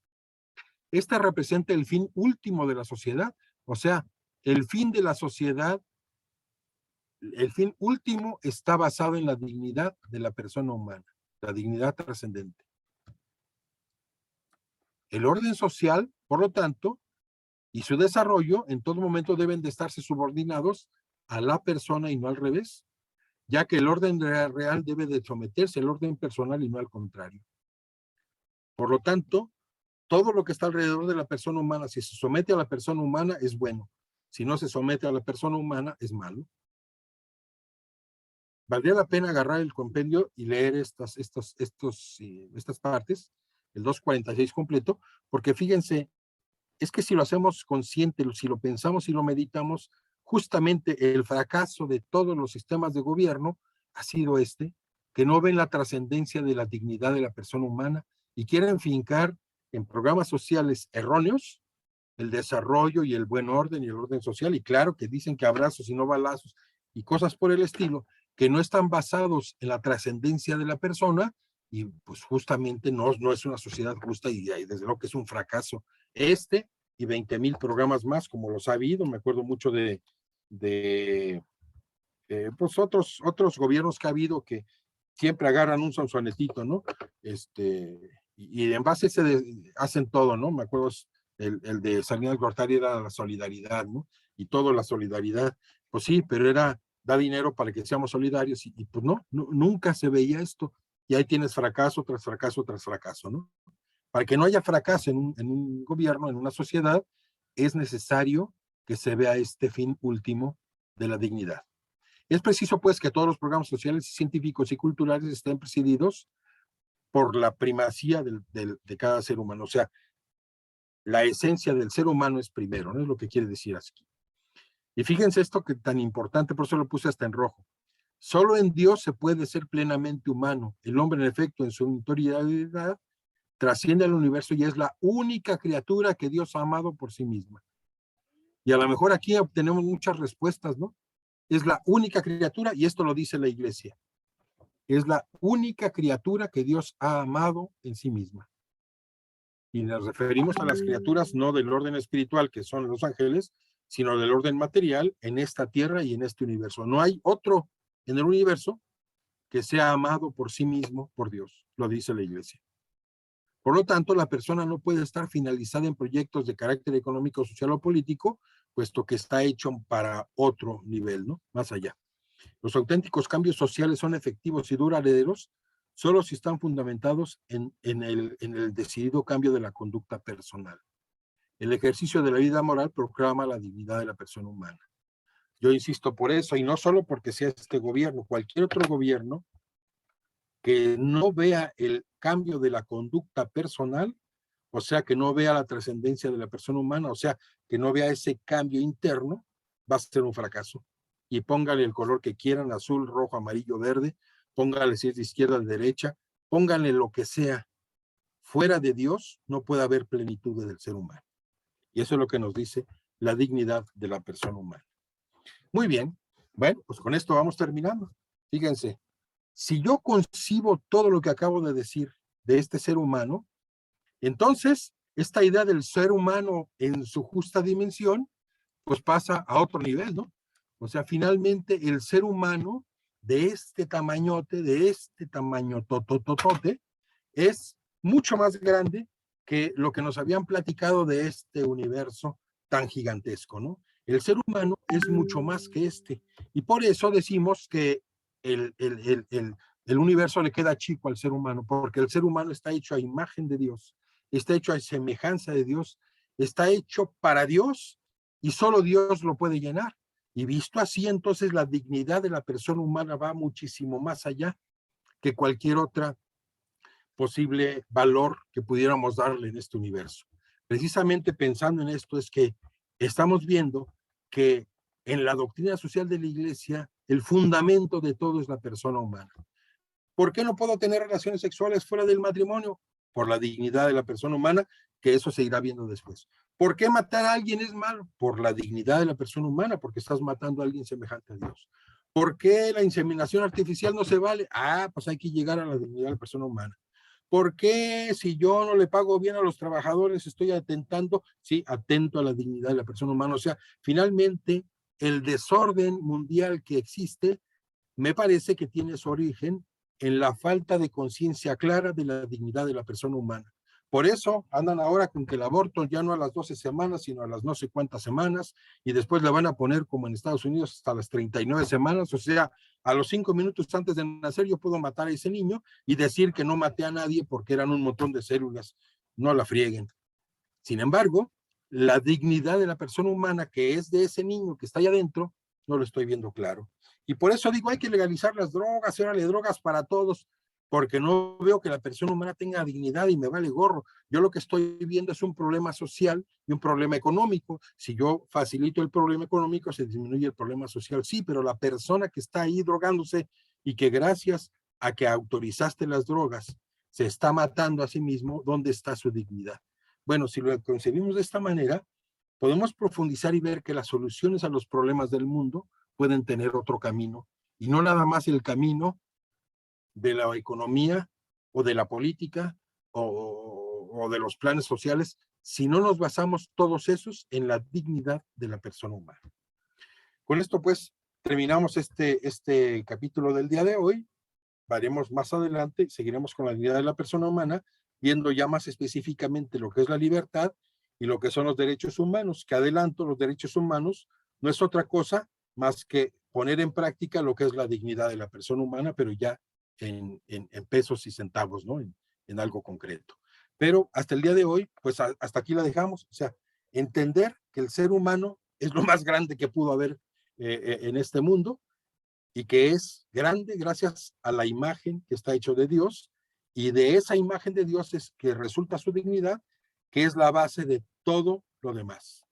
Esta representa el fin último de la sociedad, o sea, el fin de la sociedad, el fin último está basado en la dignidad de la persona humana, la dignidad trascendente. El orden social, por lo tanto, y su desarrollo en todo momento deben de estarse subordinados a la persona y no al revés, ya que el orden real debe de someterse al orden personal y no al contrario. Por lo tanto, todo lo que está alrededor de la persona humana, si se somete a la persona humana, es bueno. Si no se somete a la persona humana, es malo. Valdría la pena agarrar el compendio y leer estas partes, el 246 completo, porque fíjense, es que si lo hacemos consciente, si lo pensamos y lo meditamos, justamente el fracaso de todos los sistemas de gobierno ha sido que no ven la trascendencia de la dignidad de la persona humana y quieren fincar en programas sociales erróneos el desarrollo y el buen orden y el orden social, y claro que dicen que abrazos y no balazos y cosas por el estilo, que no están basados en la trascendencia de la persona, y pues justamente no es una sociedad justa y desde luego que es un fracaso y 20,000 programas más, como los ha habido. Me acuerdo mucho de pues otros gobiernos que ha habido que siempre agarran un sonsonetito, ¿no? Y en base hacen todo, ¿no? Me acuerdo el de Salinas Gortari era la solidaridad, ¿no? Y todo la solidaridad. Pues sí, pero da dinero para que seamos solidarios y pues no, nunca se veía esto. Y ahí tienes fracaso tras fracaso tras fracaso, ¿no? Para que no haya fracaso en un gobierno, en una sociedad, es necesario que se vea este fin último de la dignidad. Es preciso, pues, que todos los programas sociales, científicos y culturales estén presididos por la primacía de cada ser humano. O sea, la esencia del ser humano es primero, ¿no? Es lo que quiere decir aquí. Y fíjense esto que tan importante, por eso lo puse hasta en rojo. Solo en Dios se puede ser plenamente humano. El hombre, en efecto, en su interioridad, trasciende al universo y es la única criatura que Dios ha amado por sí misma. Y a lo mejor aquí obtenemos muchas respuestas, ¿no? Es la única criatura, y esto lo dice la iglesia. Es la única criatura que Dios ha amado en sí misma. Y nos referimos a las criaturas no del orden espiritual, que son los ángeles, sino del orden material en esta tierra y en este universo. No hay otro en el universo que sea amado por sí mismo, por Dios, lo dice la iglesia. Por lo tanto, la persona no puede estar finalizada en proyectos de carácter económico, social o político, puesto que está hecho para otro nivel, ¿no? Más allá. Los auténticos cambios sociales son efectivos y duraderos solo si están fundamentados en el decidido cambio de la conducta personal. El ejercicio de la vida moral proclama la dignidad de la persona humana. Yo insisto por eso, y no solo porque sea este gobierno, cualquier otro gobierno que no vea el cambio de la conducta personal, o sea, que no vea la trascendencia de la persona humana, o sea, que no vea ese cambio interno, va a ser un fracaso. Y póngale el color que quieran, azul, rojo, amarillo, verde, póngale si es de izquierda o de derecha, póngale lo que sea. Fuera de Dios no puede haber plenitud del ser humano. Y eso es lo que nos dice la dignidad de la persona humana. Muy bien, bueno, pues con esto vamos terminando. Fíjense, si yo concibo todo lo que acabo de decir de este ser humano, entonces esta idea del ser humano en su justa dimensión, pues pasa a otro nivel, ¿no? O sea, finalmente el ser humano de este tamañote, de este tamaño totototote, es mucho más grande que lo que nos habían platicado de este universo tan gigantesco, ¿no? El ser humano es mucho más que este. Y por eso decimos que el universo le queda chico al ser humano, porque el ser humano está hecho a imagen de Dios, está hecho a semejanza de Dios, está hecho para Dios y solo Dios lo puede llenar. Y visto así, entonces la dignidad de la persona humana va muchísimo más allá que cualquier otra posible valor que pudiéramos darle en este universo. Precisamente pensando en esto es que estamos viendo que en la doctrina social de la iglesia el fundamento de todo es la persona humana. ¿Por qué no puedo tener relaciones sexuales fuera del matrimonio? Por la dignidad de la persona humana, que eso se irá viendo después. ¿Por qué matar a alguien es malo? Por la dignidad de la persona humana, porque estás matando a alguien semejante a Dios. ¿Por qué la inseminación artificial no se vale? Pues hay que llegar a la dignidad de la persona humana. ¿Por qué si yo no le pago bien a los trabajadores estoy atentando? Sí, atento a la dignidad de la persona humana. O sea, finalmente el desorden mundial que existe me parece que tiene su origen en la falta de conciencia clara de la dignidad de la persona humana. Por eso andan ahora con que el aborto ya no a las 12 semanas, sino a las no sé cuántas semanas, y después le van a poner como en Estados Unidos hasta las 39 semanas, o sea, a los 5 minutos antes de nacer yo puedo matar a ese niño y decir que no maté a nadie porque eran un montón de células, no la frieguen. Sin embargo, la dignidad de la persona humana que es de ese niño que está allá adentro, no lo estoy viendo claro. Y por eso digo, hay que legalizar las drogas, y órale, drogas para todos, porque no veo que la persona humana tenga dignidad y me vale gorro. Yo lo que estoy viendo es un problema social y un problema económico. Si yo facilito el problema económico, se disminuye el problema social. Sí, pero la persona que está ahí drogándose y que gracias a que autorizaste las drogas se está matando a sí mismo, ¿dónde está su dignidad? Bueno, si lo concebimos de esta manera, podemos profundizar y ver que las soluciones a los problemas del mundo pueden tener otro camino, y no nada más el camino de la economía o de la política o de los planes sociales, si no nos basamos todos esos en la dignidad de la persona humana. Con esto, pues, terminamos este capítulo del día de hoy. Veremos más adelante, seguiremos con la dignidad de la persona humana, viendo ya más específicamente lo que es la libertad y lo que son los derechos humanos, que adelanto, los derechos humanos no es otra cosa más que poner en práctica lo que es la dignidad de la persona humana, pero ya en pesos y centavos, ¿no? En algo concreto. Pero hasta el día de hoy, pues hasta aquí la dejamos. O sea, entender que el ser humano es lo más grande que pudo haber en este mundo y que es grande gracias a la imagen que está hecho de Dios, y de esa imagen de Dios es que resulta su dignidad, que es la base de todo lo demás,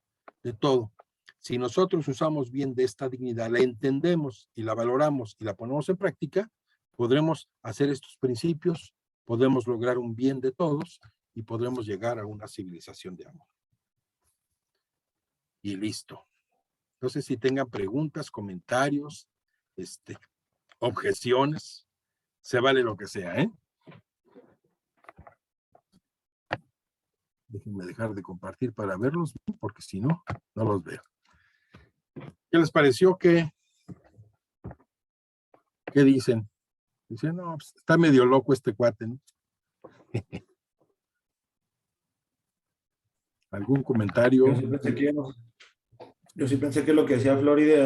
de todo. Si nosotros usamos bien de esta dignidad, la entendemos y la valoramos y la ponemos en práctica, podremos hacer estos principios, podemos lograr un bien de todos y podremos llegar a una civilización de amor. Y listo. No sé si tengan preguntas, comentarios, objeciones, se vale lo que sea, ¿eh? Déjenme dejar de compartir para verlos, porque si no, no los veo. ¿Qué les pareció? ¿Qué dicen? Dicen, no, pues, está medio loco este cuate, ¿no? ¿Algún comentario? Yo sí pensé que lo que decía Florida